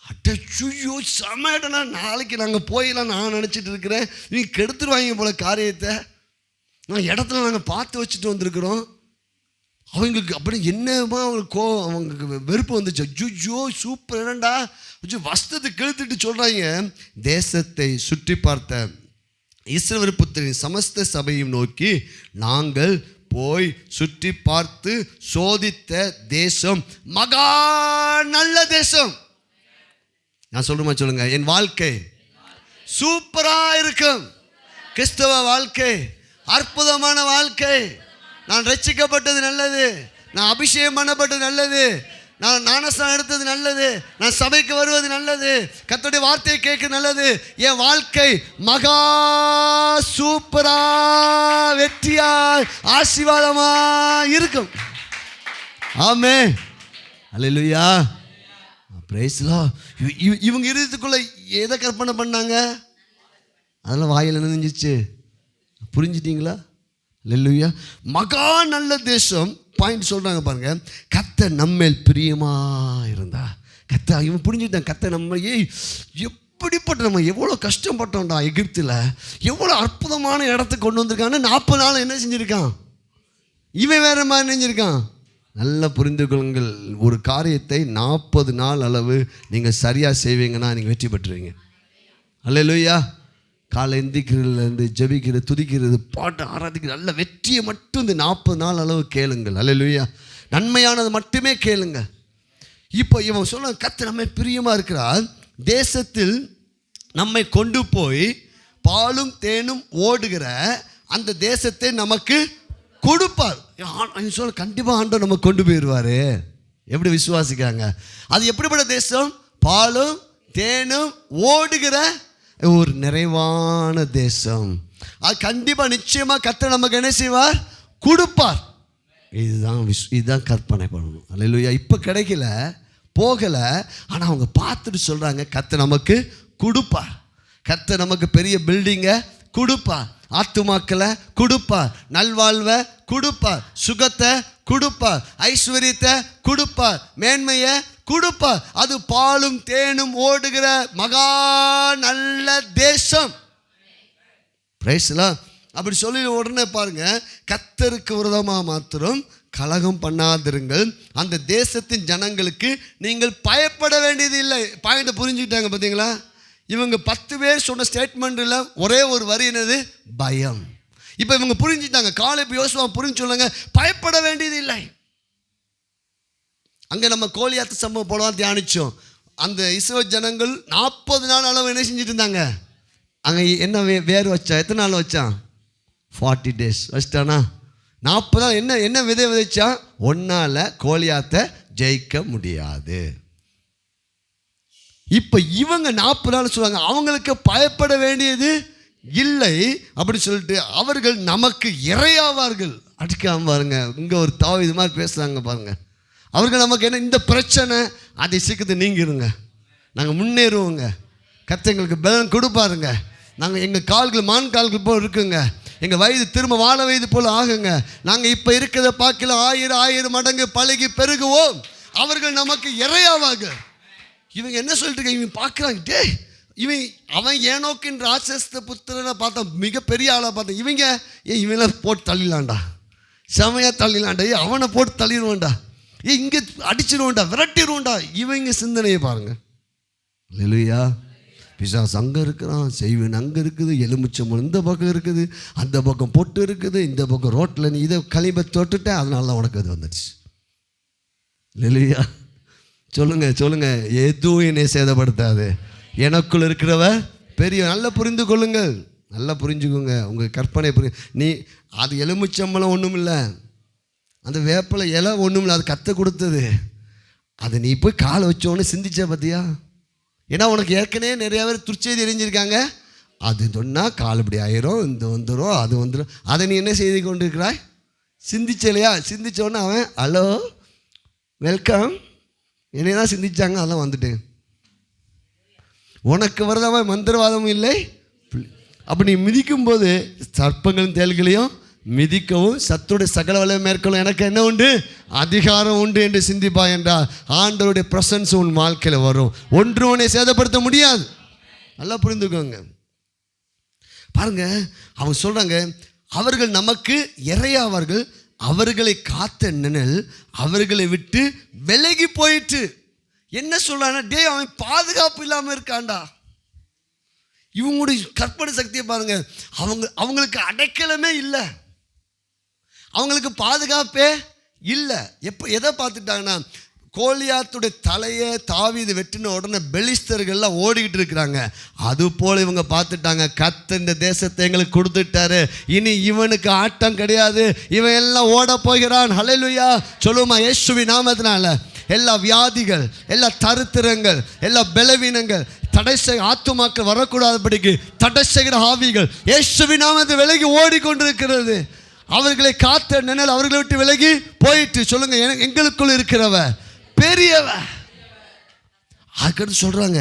அட்டச்சுயோ செம இடம்னா, நாளைக்கு நாங்கள் போயிடலாம் நான் நினச்சிட்டு இருக்கிறேன், இவங்க கெடுத்துருவாங்க போல காரியத்தை. இடத்துல நாங்கள் பார்த்து வச்சுட்டு வந்திருக்கிறோம். அவங்களுக்கு அப்படி என்னமா அவங்களுக்கு அவங்களுக்கு வெறுப்பு வந்துச்சு. அஜுஜோ சூப்பர் இடம்டா, வஸ்திரத்தை கெடுத்துட்டு சொல்கிறாங்க. தேசத்தை சுற்றி பார்த்த இஸ்ரவேல் புத்திரரின் சமஸ்த சபையும் நோக்கி, நாங்கள் போய் சுற்றி பார்த்து சோதித்த தேசம் மகா நல்ல தேசம். நான் சொல்லுமா சொல்லுங்க, என் வாழ்க்கை சூப்பரா இருக்கும். கிறிஸ்தவ வாழ்க்கை அற்புதமான வாழ்க்கை. நான் ரட்சிக்கப்பட்டது நல்லது, நான் அபிஷேகம் பண்ணப்பட்டது நல்லது, நான் ஞானஸ்நானம் எடுத்தது நல்லது, நான் சபைக்கு வருவது நல்லது, கர்த்தருடைய வார்த்தையை கேட்க நல்லது. என் வாழ்க்கை மகா சூப்பரா வெற்றியா ஆசீர்வாதமா இருக்கும். ஆமென். அல்லேலூயா. Praise the lord. இவங்க இருதயத்துக்குள்ள எதை கற்பனை பண்ணாங்க? அதெல்லாம் வாயில் நினைஞ்சிச்சு. புரிஞ்சிட்டீங்களா? அல்லேலூயா. மகா நல்ல தேசம். பாயிண்ட் சொல்கிறாங்க பாருங்க, கர்த்தர் நம்மேல் பிரியமா இருந்தா. கர்த்தர் இவன் புரிஞ்சுட்டான், கர்த்தர் நம்ம எப்படிப்பட்ட நம்ம எவ்வளோ கஷ்டப்பட்டோம்டா எகிப்தில், எவ்வளோ அற்புதமான இடத்துக்கு கொண்டு வந்திருக்கான்னு. 40 நாள் என்ன செஞ்சுருக்கான் இவன், வேற மாதிரி நினைஞ்சிருக்கான். நல்லா புரிந்து கொள்ளுங்கள், ஒரு காரியத்தை 40 நாள் அளவு நீங்கள் சரியாக செய்வீங்கன்னா நீங்கள் வெற்றி பெற்றுவீங்க. அல்லேலூயா. காலை எந்திக்கிறதுலேருந்து ஜெபிக்கிறது, துதிக்கிறது, பாட்டு ஆராதிக்கிறது, நல்ல வெற்றியை மட்டும் இந்த 40 நாள் அளவு கேளுங்கள். அல்லேலூயா. நன்மையானது மட்டுமே கேளுங்க. இப்போ இவன் சொல்ல, கர்த்தர் நம்மை பிரியமாக இருக்கிறார், தேசத்தில் நம்மை கொண்டு போய் பாலும் தேனும் ஓடுகிற அந்த தேசத்தை நமக்கு கொடுப்பார். சொல்ல, கண்டிப்பாக ஆண்டவர் நம்ம கொண்டு போயிடுவார். எப்படி விசுவாசிக்கிறாங்க? அது எப்படிப்பட்ட தேசம்? பாலும் தேனும் ஓடுகிற ஒரு நிறைவான தேசம். அது கண்டிப்பாக நிச்சயமாக கர்த்தர் நமக்கு என்ன செய்வார்? கொடுப்பார். இதுதான் கற்பனை பண்ணணும். அல்லேலூயா. இப்போ கிடைக்கல, போகலை, ஆனால் அவங்க பார்த்துட்டு சொல்கிறாங்க கர்த்தர் நமக்கு கொடுப்பார். கர்த்தர் நமக்கு பெரிய பில்டிங்கை கொடுப்பார், ஆத்துமாக்களை கொடுப்பார், நல்வாழ்வை கொடுப்பார், சுகத்தை கொடுப்பார், ஐஸ்வர்யத்தை கொடுப்பார், மேன்மையை கொடுப்பார். அது பாலும் தேனும் ஓடுகிற மகா நல்ல தேசம். பிரைஸ்லாம். அப்படி சொல்லி உடனே பாருங்க, கர்த்தருக்கு விரோதமாக மாத்திரம் கலகம் பண்ணாதிருங்கள், அந்த தேசத்தின் ஜனங்களுக்கு நீங்கள் பயப்பட வேண்டியது இல்லை. பாயிண்ட்டை புரிஞ்சுக்கிட்டாங்க பார்த்தீங்களா? இவங்க 10 பேர் சொன்ன ஸ்டேட்மெண்ட்டில் ஒரே ஒரு வரி என்னது? பயம். இப்போ இவங்க புரிஞ்சுட்டாங்க. காலேப் யோசுவா புரிஞ்சு சொல்லுங்க, பயப்பட வேண்டியது இல்லை. அங்கே நம்ம கோலியாத்து சம்பவம் போலலாம் தியானித்தோம். அந்த இஸ்ரவேல் ஜனங்கள் 40 நாள் அளவு என்ன செஞ்சுட்டு இருந்தாங்க? அங்கே என்ன வேறு வச்சா? எத்தனை நாள் வச்சான்? 40 days வச்சிட்டானா? 40 நாள் என்ன விதை விதைச்சா? ஒன்றால் கோலியாத்தை ஜெயிக்க முடியாது. இப்போ இவங்க 40 நாள் சொல்லுவாங்க அவங்களுக்கு பயப்பட வேண்டியது இல்லை அப்படி சொல்லிட்டு அவர்கள் நமக்கு இரையாவார்கள். அடிக்காம பாருங்க, இங்கே ஒரு தாவீது மாதிரி பேசுகிறாங்க பாருங்க. அவர்கள் நமக்கு என்ன? இந்த பிரச்சனை அதை சீக்கிரத்தை நீங்கிருங்க, நாங்கள் முன்னேறுவோங்க, கர்த்தர் எங்களுக்கு பலன் கொடுப்பாருங்க, நாங்கள் எங்கள் கால்கள் மான் கால்கள் போல் இருக்குங்க, எங்கள் வயது திரும்ப வாழ வயது போல் ஆகுங்க, நாங்கள் இப்போ இருக்கிறத பார்க்கல 1000 மடங்கு பழகி பெருகுவோம். அவர்கள் நமக்கு இரையாவார்கள். இவங்க என்ன சொல்லிட்டு இருக்காங்க? இவங்க பார்க்குறாங்க, டே இவன் அவன் ஏனோக்கின் ராட்சச புத்திரனை பார்த்தா மிகப்பெரிய ஆளாக பார்த்தா, இவங்கள போட்டு தள்ளிடலாண்டா, செமையாக தள்ளிடலாண்டா, அவனை போட்டு தள்ளிடுவோண்டா, இங்கே அடிச்சிடுவோண்டா, விரட்டிடுவோண்டா. இவங்க சிந்தனையை பாருங்கள். அல்லேலூயா. பிசாசு அங்கே இருக்கிறான், செய்வன் அங்கே இருக்குது, எலுமிச்சம்பழம் இந்த பக்கம் இருக்குது, அந்த பக்கம் பொட்டு இருக்குது, இந்த பக்கம் ரோட்டில் நீ இதை களிம்பை தொட்டுட்டேன், அதனால தான் உனக்கு அது வந்துடுச்சு. அல்லேலூயா. சொல்லுங்க, எதுவும் என்னை சேதப்படுத்தாது, எனக்குள்ள இருக்கிறவ பெரிய. நல்லா புரிந்து கொள்ளுங்கள், நல்லா புரிஞ்சுக்கோங்க. உங்கள் கற்பனை நீ அது எலுமிச்சம்பழம் ஒன்றும் இல்லை, அந்த வேப்பிலை இலை ஒன்றும் இல்லை, அது கற்று கொடுத்தது. அதை நீ போய் காலை வச்சோன்னு சிந்திச்ச பார்த்தியா? ஏன்னா உனக்கு ஏற்கனவே நிறையா பேர் துர்ச்செய்தி எரிஞ்சிருக்காங்க. அது சொன்னால் கால் இப்படி ஆயிரும், இந்த வந்துடும், அது வந்துடும். அதை நீ என்ன செய்து கொண்டு இருக்கிறாய்? சிந்திச்சலையா? சிந்திச்சோன்னே அவன் ஹலோ வெல்கம் என்னை தான் சிந்திச்சாங்க, அதெல்லாம் வந்துட்டேன். உனக்கு வரதவன் மந்திரவாதமும் இல்லை. அப்போ நீ மிதிக்கும்போது சர்ப்பங்களும் தேள்களையும் மிதிக்கவும் சத்துடைய சகல வலை மேற்கொள்ளும் எனக்கு என்ன உண்டு? அதிகாரம் உண்டு என்று சிந்திப்பா என்றால் ஆண்டவருடைய பிரசன்ஸ் உன் வாழ்க்கையில் வரும். ஒன்று உன்னை சேதப்படுத்த முடியாது. நல்லா புரிந்துக்கோங்க. பாருங்க, அவங்க சொல்கிறாங்க அவர்கள் நமக்கு இரையாவார்கள், அவர்களை காத்த நிழல் அவர்களை விட்டு விலகி போயிட்டு. என்ன சொல்றான்னா, டே அவன் பாதுகாப்பு இல்லாமல் இருக்காண்டா. இவங்களுடைய கற்பனை சக்தியை பாருங்க. அவங்களுக்கு அடைக்கலமே இல்லை, அவங்களுக்கு பாதுகாப்பே இல்லை. எதை பார்த்துட்டாங்கன்னா, கோலியாத்துடைய தலையை தாவீது வெட்டின உடனே பெலிஸ்தர்கள்லாம் ஓடிக்கிட்டு இருக்கிறாங்க. அது போல் இவங்க பார்த்துட்டாங்க, கர்த்தர் இந்த தேசத்தை எங்களுக்கு கொடுத்துட்டாரு, இனி இவனுக்கு ஆட்டம் கிடையாது, இவன் எல்லாம் ஓட போகிறான். ஹல்லேலூயா. சொல்லுமா? இயேசுவின் நாமத்தினால எல்லா வியாதிகள், எல்லா தரித்திரங்கள், எல்லா பலவீனங்கள், தடை செய்ய ஆத்துமாக்கள் வரக்கூடாதபடிக்கு தடை செய்கிற ஆவிகள் இயேசுவின் நாமத்தில் விலகி ஓடிக்கொண்டிருக்கிறது. அவர்களை காத்த நிழல் அவர்களை விட்டு விலகி போயிட்டு. சொல்லுங்க, எங்களுக்குள் இருக்கிறவ பெரியவ. அதுக்கடுத்து சொல்றாங்க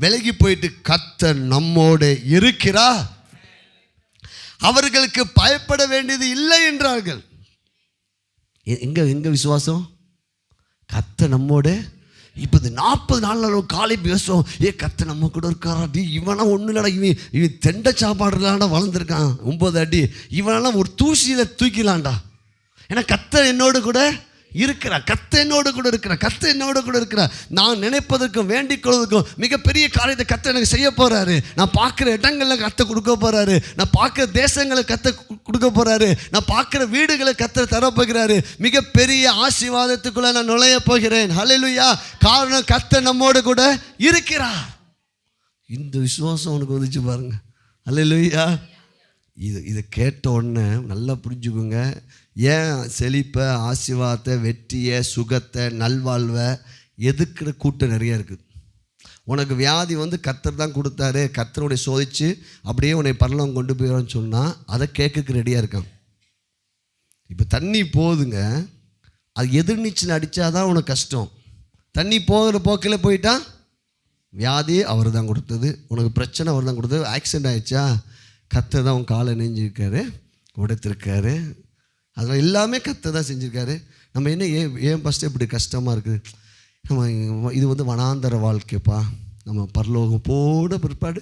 விலகி போயிட்டு கர்த்தர் நம்மோடு இருக்கிறார், அவர்களுக்கு பயப்பட வேண்டியது இல்லை என்றார்கள். எங்க விசுவாசம்? கர்த்தர் நம்மோடு. இப்போ இந்த 40 நாள் காலை பேசுவோம், கர்த்தர் நம்ம கூட இருக்காரா? இவனா ஒன்றும் இல்லடா, இவன் தெண்டை சாப்பாடுலாண்டா வளர்ந்துருக்கான் 9 அடி, இவனெல்லாம் ஒரு தூசியில் தூக்கிலாண்டா. ஏன்னா கர்த்தர் என்னோடு கூட இருக்கிறார், கர்த்தர் என்னோடு கூட இருக்கிறார், கர்த்தர் என்னோடு கூட இருக்கிறார். நான் நினைப்பதற்கும் வேண்டிக் கொள்வதற்கும் மிகப்பெரிய காரியத்தை கர்த்தர் எனக்கு செய்ய போகிறாரு. நான் பார்க்குற இடங்களில் கர்த்தர் கொடுக்க போகிறாரு, நான் பார்க்குற தேசங்களை கர்த்தர் கொடுக்க போகிறாரு, நான் பார்க்குற வீடுகளை கர்த்தர் தரப்போகிறாரு. மிகப்பெரிய ஆசீர்வாதத்துக்குள்ளே நான் நுழைய போகிறேன். ஹல்லேலூயா. காரணம் கர்த்தர் நம்மோடு கூட இருக்கிறார். இந்த விசுவாசம் உனக்கு வந்துச்சு பாருங்க. ஹல்லேலூயா. இதை கேட்ட உடனே நல்லா புரிஞ்சுக்கோங்க. ஏன் செழிப்பை, ஆசீர்வாதத்தை, வெற்றியை, சுகத்தை, நல்வாழ்வை எதுக்குற கூட்டம் நிறைய இருக்குது. உனக்கு வியாதி கர்த்தர் தான் கொடுத்தாரு, கர்த்தருடைய சோதிச்சு அப்படியே உன்னை பரலோகம் கொண்டு போயிடும்னு சொன்னால் அதை கேட்கறதுக்கு ரெடியாக இருக்கான். இப்போ தண்ணி போகுதுங்க, அது எதிர்நீச்சல் அடித்தாதான் உனக்கு கஷ்டம். தண்ணி போகிற போக்கில் போயிட்டா வியாதி அவர் தான் கொடுத்தது, உனக்கு பிரச்சனை அவர் தான் கொடுத்தது. ஆக்சிடெண்ட் ஆகிடுச்சா, கர்த்தர் தான் உன் காலை நெஞ்சிருக்காரு, உடைத்திருக்காரு, அதெல்லாம் எல்லாமே கர்த்தர் தான் செஞ்சுருக்காரு. நம்ம என்ன ஏன் ஃபஸ்ட்டு இப்படி கஷ்டமாக இருக்குது? நம்ம இது வனாந்தர வாழ்க்கைப்பா. நம்ம பரலோகம் போட பிற்பாடு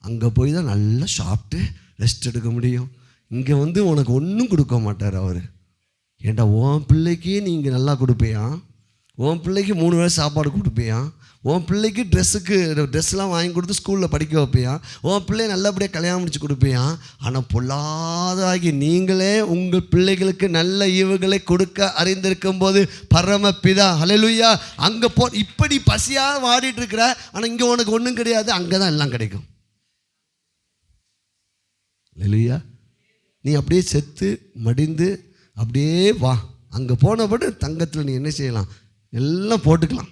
அங்கே போய் தான் நல்லா சாப்பிட்டு ரெஸ்ட் எடுக்க முடியும். இங்கே உனக்கு ஒன்றும் கொடுக்க மாட்டார் அவர். ஏன்டா உன் பிள்ளைக்கு நீங்கள் நல்லா கொடுப்பியா, உன் பிள்ளைக்கு 3 வேளை சாப்பாடு கொடுப்பியா, உன் பிள்ளைக்கு ட்ரெஸ்லாம் வாங்கி கொடுத்து ஸ்கூலில் படிக்க வைப்பியா, உன் பிள்ளைய நல்லபடியாக கல்யாணம் முடிச்சு கொடுப்பியா. ஆனால் பொல்லாதாகி நீங்களே உங்கள் பிள்ளைகளுக்கு நல்ல ஈவுகளை கொடுக்க அறிந்திருக்கும் போது பரமபிதா ஹல்லேலூயா அங்கே இப்படி பசியாக வாடிட்டு இருக்கிற, ஆனால் இங்கே உனக்கு ஒன்றும் கிடையாது, அங்கே தான் எல்லாம் கிடைக்கும். ஹல்லேலூயா. நீ அப்படியே செத்து மடிந்து அப்படியே வா, அங்கே போனபடி தங்கத்தில் நீ என்ன செய்யலாம், எல்லாம் போட்டுக்கலாம்.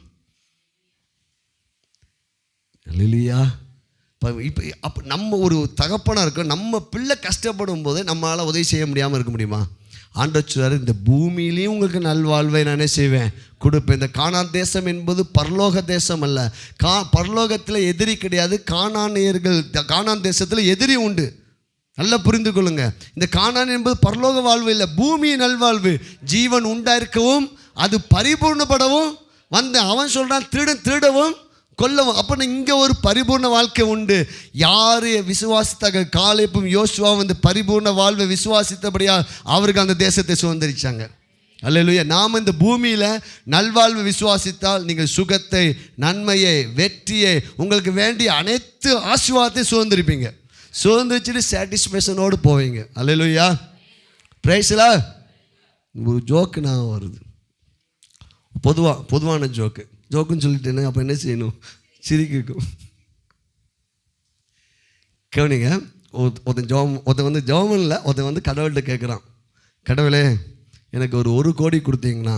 இல்லையா? இப்போ அப்போ நம்ம ஒரு தகப்பனாக இருக்கோம், நம்ம பிள்ளை கஷ்டப்படும் போது நம்மளால் உதவி செய்ய முடியாமல் இருக்க முடியுமா? ஆண்டவர் சொல்றாரு, இந்த பூமியிலையும் உங்களுக்கு நல்வாழ்வை நானே செய்வேன் கொடுப்பேன். இந்த கானான் தேசம் என்பது பரலோக தேசம் அல்ல. பரலோகத்தில் எதிரி கிடையாது, கானான் தேசத்தில் எதிரி உண்டு. நல்லா புரிந்து கொள்ளுங்க. இந்த கானான் என்பது பரலோக வாழ்வு இல்லை, பூமி நல்வாழ்வு. ஜீவன் உண்டாயிருக்கவும் அது பரிபூர்ணப்படவும் அவன் சொல்கிறான், திருடவும் கொல்லவும். அப்போ இங்கே ஒரு பரிபூர்ண வாழ்க்கை உண்டு. யார் விசுவாசித்தாங்க, காலேபும் யோசுவாவும் இந்த பரிபூர்ண வாழ்வை விசுவாசித்தபடியாக அவருக்கு அந்த தேசத்தை சுதந்திரிச்சாங்க. அல்லேலூயா. நாம் இந்த பூமியில் நல்வாழ்வு விசுவாசித்தால் நீங்கள் சுகத்தை, நன்மையை, வெற்றியை, உங்களுக்கு வேண்டிய அனைத்து ஆசீர்வாதத்தையும் சுதந்திரிப்பீங்க. சுதந்திரிச்சுட்டு சாட்டிஸ்ஃபேக்ஷனோடு போவீங்க. அல்லேலூயா. பிரைஸ்லா. ஒரு ஜோக்கு நான் வருது, பொதுவான ஜோக்குன்னு சொல்லிட்டேன்னு அப்போ என்ன செய்யணும், சிரிக்கும். கவனிங்க, ஒருத்தன் ஜெபம் இல்லை, ஒருத்தன் கடவுள்கிட்ட கேட்குறான், கடவுளே எனக்கு ஒரு 1 கோடி கொடுத்தீங்கன்னா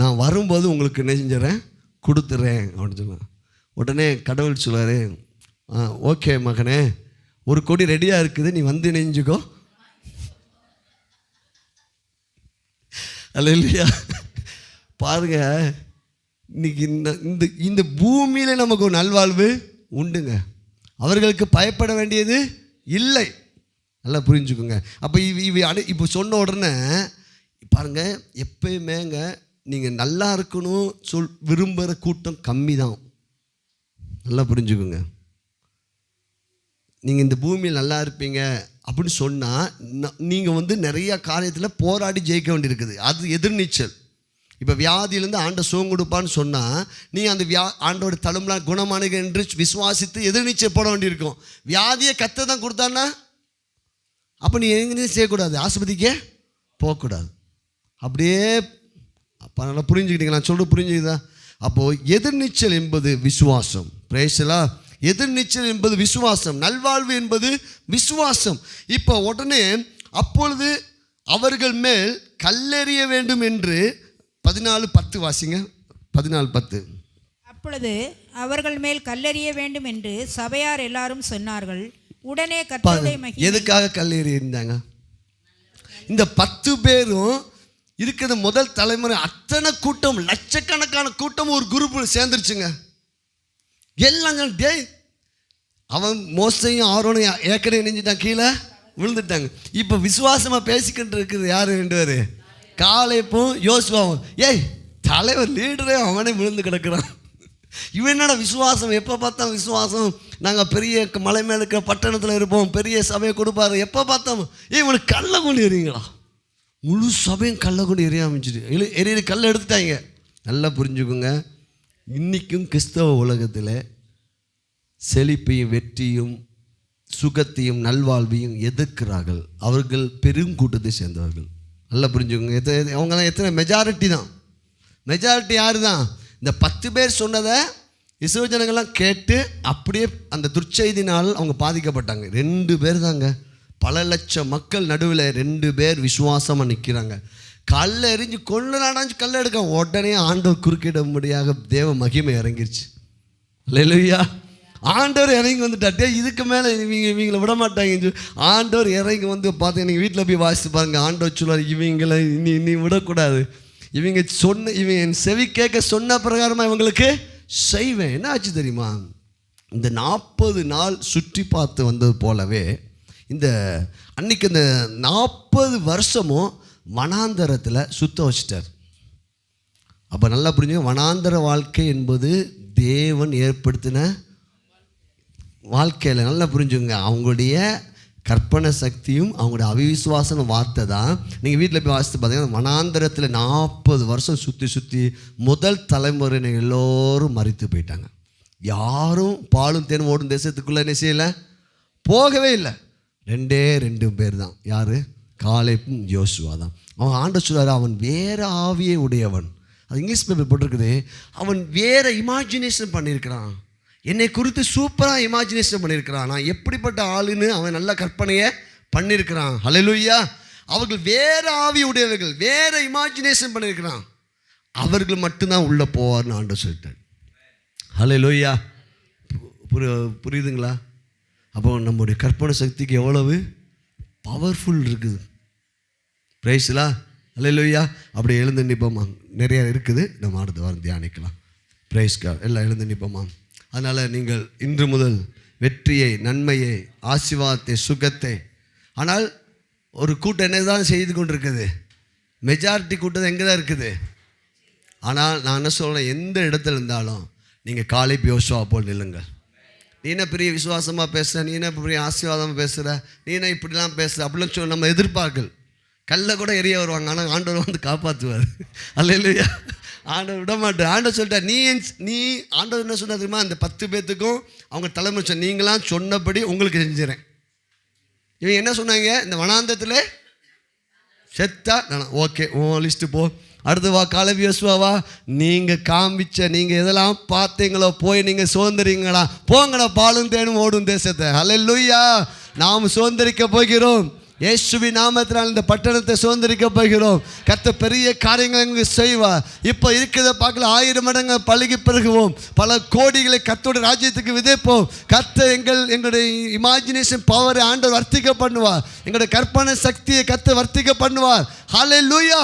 நான் வரும்போது உங்களுக்கு என்ன செஞ்சிடறேன், கொடுத்துட்றேன் அப்படின்னு சொன்னான். உடனே கடவுள் சொல்வார், ஓகே மகனே, 1 கோடி ரெடியாக இருக்குது, நீ நெஞ்சுக்கோ. அல்ல இல்லையா? பாருங்க, இன்னைக்கு இந்த பூமியில் நமக்கு ஒரு நல்வாழ்வு உண்டுங்க. அவர்களுக்கு பயப்பட வேண்டியது இல்லை. நல்லா புரிஞ்சுக்கோங்க. அப்போ இப்போ சொன்ன உடனே பாருங்க, எப்பயுமேங்க நீங்கள் நல்லா இருக்கணும் விரும்புகிற கூட்டம் கம்மி தான். நல்லா புரிஞ்சுக்கோங்க. நீங்கள் இந்த பூமியில் நல்லா இருப்பீங்க அப்படின்னு சொன்னால் நீங்கள் நிறையா காரியத்தில் போராடி ஜெயிக்க வேண்டியிருக்குது. அது எதிர்நீச்சல். இப்போ வியாதியிலேருந்து ஆண்டை சுகம் கொடுப்பான்னு சொன்னால் நீ அந்த ஆண்டோட தழும்பெலாம் குணமானுங்க என்று விசுவாசித்து எதிர்நீச்சல் போட வேண்டியிருக்கும். வியாதியை கத்த தான் கொடுத்தான்னா அப்போ நீ எங்கேயும் செய்யக்கூடாது, ஆஸ்பத்திரிக்கே போகக்கூடாது. அப்படியே அப்போ நல்லா புரிஞ்சுக்கிட்டீங்க, நான் சொல்கிறது புரிஞ்சுக்கிதா? அப்போது எதிர்நீச்சல் என்பது விசுவாசம். பிரேசலா. எதிர்நீச்சல் என்பது விசுவாசம், நல்வாழ்வு என்பது விசுவாசம். இப்போ உடனே அப்பொழுது அவர்கள் மேல் கல்லெறிய வேண்டும் என்று 14:10 வாசிங்க. 14:10. அப்பொழுது அவர்கள் மேல் கல்லெறிய வேண்டும் என்று சபையார் எல்லாரும் சொன்னார்கள். உடனே கர்த்தருடைய மகிமை. எதுக்காக கல்லெறி இருந்தாங்க? இந்த 10 பேரும் இருக்கிற முதல் தலைமுறை அத்தனை கூட்டம், லட்சக்கணக்கான கூட்டம் ஒரு குரூப் சேர்ந்துருச்சுங்க. எல்லாம் டேய், அவன் மோசையும் ஆரோனையும் ஏற்கனவே நெஞ்சிட்டான், கீழே விழுந்துட்டாங்க. இப்போ விசுவாசமாக பேசிக்கிட்டு இருக்குது யார்? 2 பேர், காலேபும் யோசுவாவும். ஏய், தலைவர் லீடரே அவனே விழுந்து கிடக்கிறான். இவன் என்னடா விசுவாசம், எப்போ பார்த்தா விசுவாசம், நாங்கள் பெரிய மலை மேலே இருக்கிற பட்டணத்தில் இருப்போம், பெரிய சபையை கொடுப்பாரு, எப்போ பார்த்தோம் இவனுக்கு கல்லை கொண்டு எறிங்களா, முழு சபையும் கல்லை கொண்டு எரிய ஆரம்பிச்சிட்டு எரிய கல்லை எடுத்துட்டாங்க. நல்லா புரிஞ்சுக்கோங்க, இன்றைக்கும் கிறிஸ்தவ உலகத்தில் செழிப்பையும் வெற்றியும் சுகத்தையும் நல்வாழ்வையும் எதிர்க்கிறார்கள். அவர்கள் பெருங்கூட்டத்தை சேர்ந்தவர்கள். நல்லா புரிஞ்சுக்கோங்க. அவங்க தான் எத்தனை மெஜாரிட்டி தான். மெஜாரிட்டி யார் தான்? இந்த 10 பேர் சொன்னதை இஸ்ரவேல் ஜனங்கள்லாம் கேட்டு அப்படியே அந்த துர்ச்செய்தினால் அவங்க பாதிக்கப்பட்டாங்க. 2 பேர் தாங்க பல லட்சம் மக்கள் நடுவில் 2 பேர் விசுவாசமாக நிற்கிறாங்க. கல்லை எறிஞ்சு கொள்ளுனாடாச்சு கல்லை எடுக்க உடனே ஆண்டவர் குறுக்கிட முடியாத தேவ மகிமை இறங்கிருச்சு. அல்லேலூயா. ஆண்டவர் இறங்கி வந்துட்டாட்டே, இதுக்கு மேலே இவங்களை விட மாட்டாங்க. ஆண்டவர் இறங்கி வந்து பார்த்து நீங்கள் வீட்டில் போய் வாசித்து பாருங்கள். ஆண்டவர் சொல்லுவார், இவங்களை நீ விடக்கூடாது, இவங்க இவங்க செவி கேட்க சொன்ன பிரகாரமாக இவங்களுக்கு செய்வேன். என்ன ஆச்சு தெரியுமா? இந்த 40 நாள் சுற்றி பார்த்து வந்தது போலவே அன்னைக்கு இந்த 40 வருஷமும் வனாந்தரத்தில் சுத்த வச்சிட்டார். அப்போ நல்லா புரிஞ்சுங்க, வனாந்தர வாழ்க்கை என்பது தேவன் ஏற்படுத்தின வாழ்க்கையில். நல்லா புரிஞ்சுங்க, அவங்களுடைய கற்பனை சக்தியும் அவங்களுடைய அவிவிசுவாசன வார்த்தை தான். நீங்கள் வீட்டில் போய் வாசித்து பார்த்தீங்கன்னா வனாந்தரத்தில் 40 வருஷம் சுற்றி முதல் தலைமுறையினர் எல்லோரும் மரித்து போயிட்டாங்க. யாரும் பாலும் தேனும் ஓடும் தேசத்துக்குள்ளே என்ன செய்யலை, போகவே இல்லை. 2 பேர் தான். யார்? காலேப்பும் யோசுவா தான். அவன் ஆண்டவர் சொல்றாரு, அவன் வேற ஆவியே உடையவன். அது இங்கிலீஷ் பேப்பர் போட்டிருக்குது. அவன் வேற இமேஜினேஷன் பண்ணியிருக்கிறான், என்னை குறித்து சூப்பராக இமேஜினேஷன் பண்ணியிருக்கிறான். நான் எப்படிப்பட்ட ஆளுன்னு அவன் நல்ல கற்பனையை பண்ணியிருக்கிறான். ஹல்லேலூயா. அவர்கள் வேற ஆவி உடையவர்கள், வேற இமேஜினேஷன் பண்ணியிருக்கிறான். அவர்கள் மட்டும்தான் உள்ளே போவார்னு ஆண்டவர் சொல்லிட்டார். ஹல்லேலூயா. புரியுதுங்களா? அப்போ நம்முடைய கற்பனை சக்திக்கு எவ்வளவு பவர்ஃபுல் இருக்குது. பிரைஸ்லா. ஹல்லேலூயா. அப்படி எழுந்து நிற்போமா? நிறையா இருக்குது, நம்ம அடுத்த வாரம் தியானிக்கலாம். Price God. எல்லாம் எழுந்து நிற்போமா? அதனால் நீங்கள் இன்று முதல் வெற்றியை, நன்மையை, ஆசீர்வாதத்தை, சுகத்தை. ஆனால் ஒரு கூட்டம் என்ன தான் செய்து கொண்டு இருக்குது? மெஜாரிட்டி கூட்டம் எங்கே தான் இருக்குது? ஆனால் நான் என்ன சொல்கிறேன், எந்த இடத்துல இருந்தாலும் நீங்கள் காலேப் யோசுவா போல் நில்லுங்கள். நீ என்ன பெரிய விசுவாசமாக பேசுகிற, நீ என்ன பெரிய ஆசீர்வாதமாக பேசுகிற, நீ என்ன இப்படிலாம் பேசுகிற அப்படின்னு சொல்லி நம்ம எதிர்பார்க்கல். கல்லை கூட எரிய வருவாங்க, ஆனால் ஆண்டவர் வந்து காப்பாற்றுவார். அல்லேலூயா. ஆண்டவர் விட மாட்டார். ஆண்டவர் சொல்லிட்டார், நீ ஆண்டவர் என்ன சொன்னா தெரியுமா? அந்த 10 பேர்த்துக்கும் அவங்க தலைமை சொன்ன, நீங்களாம் சொன்னபடி உங்களுக்கு செஞ்சுறேன். இவங்க என்ன சொன்னாங்க? இந்த வனாந்தரத்தில் செத்தா ஓகே, ஓ லிஸ்ட்டு போ. அடுத்து வா காலேப் யோசுவா, நீங்கள் காமிச்ச, நீங்கள் எதெல்லாம் பார்த்தீங்களோ போய் நீங்கள் சுதந்திரிங்களா, போங்கடா பாலும் தேனும் ஓடும் தேசத்தை. ஹல்லேலூயா. நாம் சுதந்திரிக்க போகிறோம். இயேசுவின் நாமத்தினால் இந்த பட்டணத்தை சுதந்திரிக்க போகிறோம். கர்த்தர் பெரிய காரியங்கள் எங்களுக்கு செய்வார். இப்போ இருக்கிறத பார்க்கல 1000 மடங்கு பழகி பெருகுவோம். பல கோடிகளை கர்த்தருடைய ராஜ்யத்துக்கு விதைப்போம். கர்த்தர் எங்களுடைய இமேஜினேஷன் பவரை ஆண்டவர் வர்த்திக்க பண்ணுவார். எங்களுடைய கற்பனை சக்தியை கர்த்தர் வர்த்திக்க பண்ணுவார். ஹல்லேலூயா.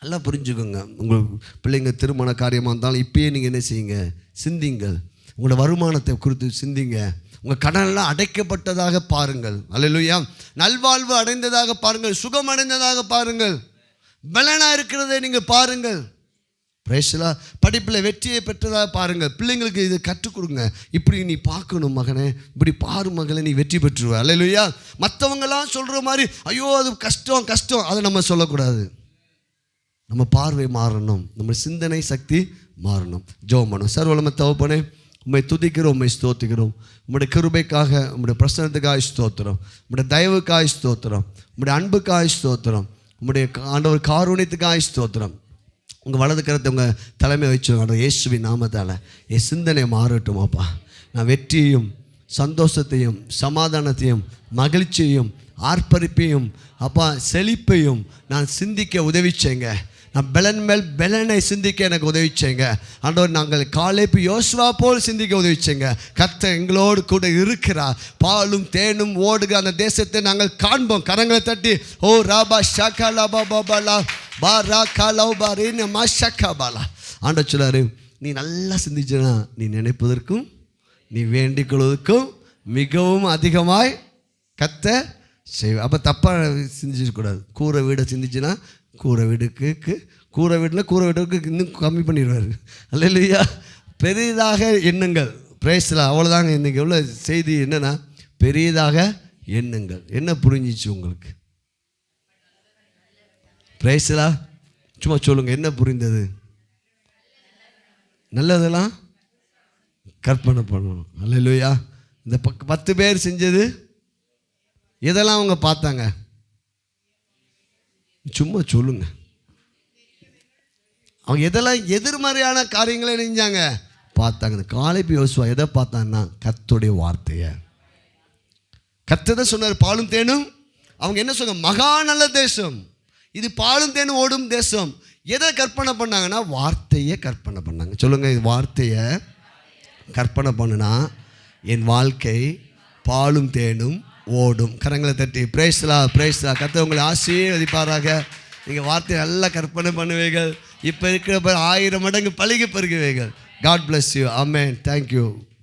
நல்லா புரிஞ்சுக்கோங்க. உங்கள் பிள்ளைங்க திருமண காரியமாக இருந்தாலும் இப்பயே நீங்கள் என்ன செய்யுங்க, சிந்திங்கள். உங்களோட வருமானத்தை குறித்து சிந்திங்க. உங்கள் கடனெல்லாம் அடைக்கப்பட்டதாக பாருங்கள். அல்லேலூயா. நல்வாழ்வு அடைந்ததாக பாருங்கள், சுகம் அடைந்ததாக பாருங்கள், பலனாக இருக்கிறதை நீங்கள் பாருங்கள். பிரேசலா. படிப்பில் வெற்றியை பெற்றதாக பாருங்கள். பிள்ளைங்களுக்கு இதை கற்றுக் கொடுங்க. இப்படி நீ பார்க்கணும் மகனே, இப்படி பாரு மகளே, நீ வெற்றி பெற்றுருவ. அல்லேலூயா. மற்றவங்களாம் சொல்கிற மாதிரி ஐயோ அது கஷ்டம் கஷ்டம் அதை நம்ம சொல்லக்கூடாது. நம்ம பார்வை மாறணும், நம்ம சிந்தனை சக்தி மாறணும். ஜெபம் பண்ணும். சர்வவல்லமை தகப்பனே, உம்மை துதிக்கிறோம், உம்மை ஸ்தோத்திக்கிறோம். உம்முடைய கிருபைக்காக, உம்முடைய பிரசன்னத்துக்காக ஸ்தோத்திரம், உம்முடைய தயவுக்காக ஸ்தோத்திரம், உம்முடைய அன்புக்காக ஸ்தோத்திரம், உம்முடைய ஆண்டவர் காருண்யத்துக்காக ஸ்தோத்திரம். உங்கள் வலது கரத்தை உங்கள் தலைமை வச்சு ஆண்டவர் இயேசுவின் நாமத்தால் என் சிந்தனை மாறட்டும் அப்பா. நான் வெற்றியையும் சந்தோஷத்தையும் சமாதானத்தையும் மகிழ்ச்சியையும் ஆர்ப்பரிப்பையும் அப்பா செழிப்பையும் நான் சிந்திக்க உதவி செய்யுங்க. நான் பெலன் மேல் பெலனை சிந்திக்க எனக்கு உதவி செய்யுங்க ஆண்டவர். நாங்கள் காலேப் யோசுவா போல் சிந்திக்க உதவி செய்யுங்க. கர்த்தர் எங்களோடு கூட இருக்கிறார். பாலும் தேனும் ஓடுகிற அந்த தேசத்தை நாங்கள் காண்போம். கரங்களை தட்டி ஓ ராபா ஷாக்கா லாபா பாபாலா பா ரா காலா பாரின் மா ஷக்கா பாலா. ஆண்டவர் சொல்லாரு, நீ நல்லா சிந்திச்சனா நீ நினைப்பதற்கும் நீ வேண்டிக் கொள்வதற்கும் மிகவும் அதிகமாய் கர்த்தர் செய்வேன். அப்போ தப்பாக சிந்திச்சிடக்கூடாது. கூரை வீடை சிந்திச்சுன்னா கூரை வீடுக்கு இன்னும் கம்மி பண்ணிடுவார். அல்லேலூயா. பெரியதாக எண்ணுங்கள். பிரேஸ்லாம். அவ்வளோதாங்க. இன்றைக்கி எவ்வளோ செய்தி என்னென்னா, பெரியதாக எண்ணுங்கள். என்ன புரிஞ்சிச்சு உங்களுக்கு? பிரேஸ்லா. சும்மா சொல்லுங்கள், என்ன புரிந்தது? நல்லதெல்லாம் கற்பனை பண்ணணும். அல்லேலூயா. இந்த 10 பேர் செஞ்சது இதெல்லாம் அவங்க பார்த்தாங்க. சும்மா சொல்லுங்க, அவங்க எதெல்லாம் எதிர்மறையான காரியங்களை செஞ்சாங்க பார்த்தாங்க. இந்த காலேப் யோசுவா எதை பார்த்தாங்கன்னா கர்த்தருடைய வார்த்தையை. கர்த்தர் தான் சொன்னார் பாலும் தேனும். அவங்க என்ன சொன்னாங்க? மகா நல்ல தேசம், இது பாலும் தேனும் ஓடும் தேசம். எதை கற்பனை பண்ணாங்கன்னா வார்த்தையை கற்பனை பண்ணாங்க. சொல்லுங்க, இது வார்த்தையை கற்பனை பண்ணுனா என் வாழ்க்கை பாலும் தேனும் ஓடும். கரங்களை தட்டி பிரேஸ்லா பிரேஸ்லா. கர்த்தர் உங்களை ஆசீர்வதிப்பாராக. நீங்கள் வார்த்தையை நல்லா கற்பனை பண்ணுவீர்கள். இப்போ இருக்கிற 1000 மடங்கு பழகி பெறுகிறீர்கள். God bless you. Amen. Thank you.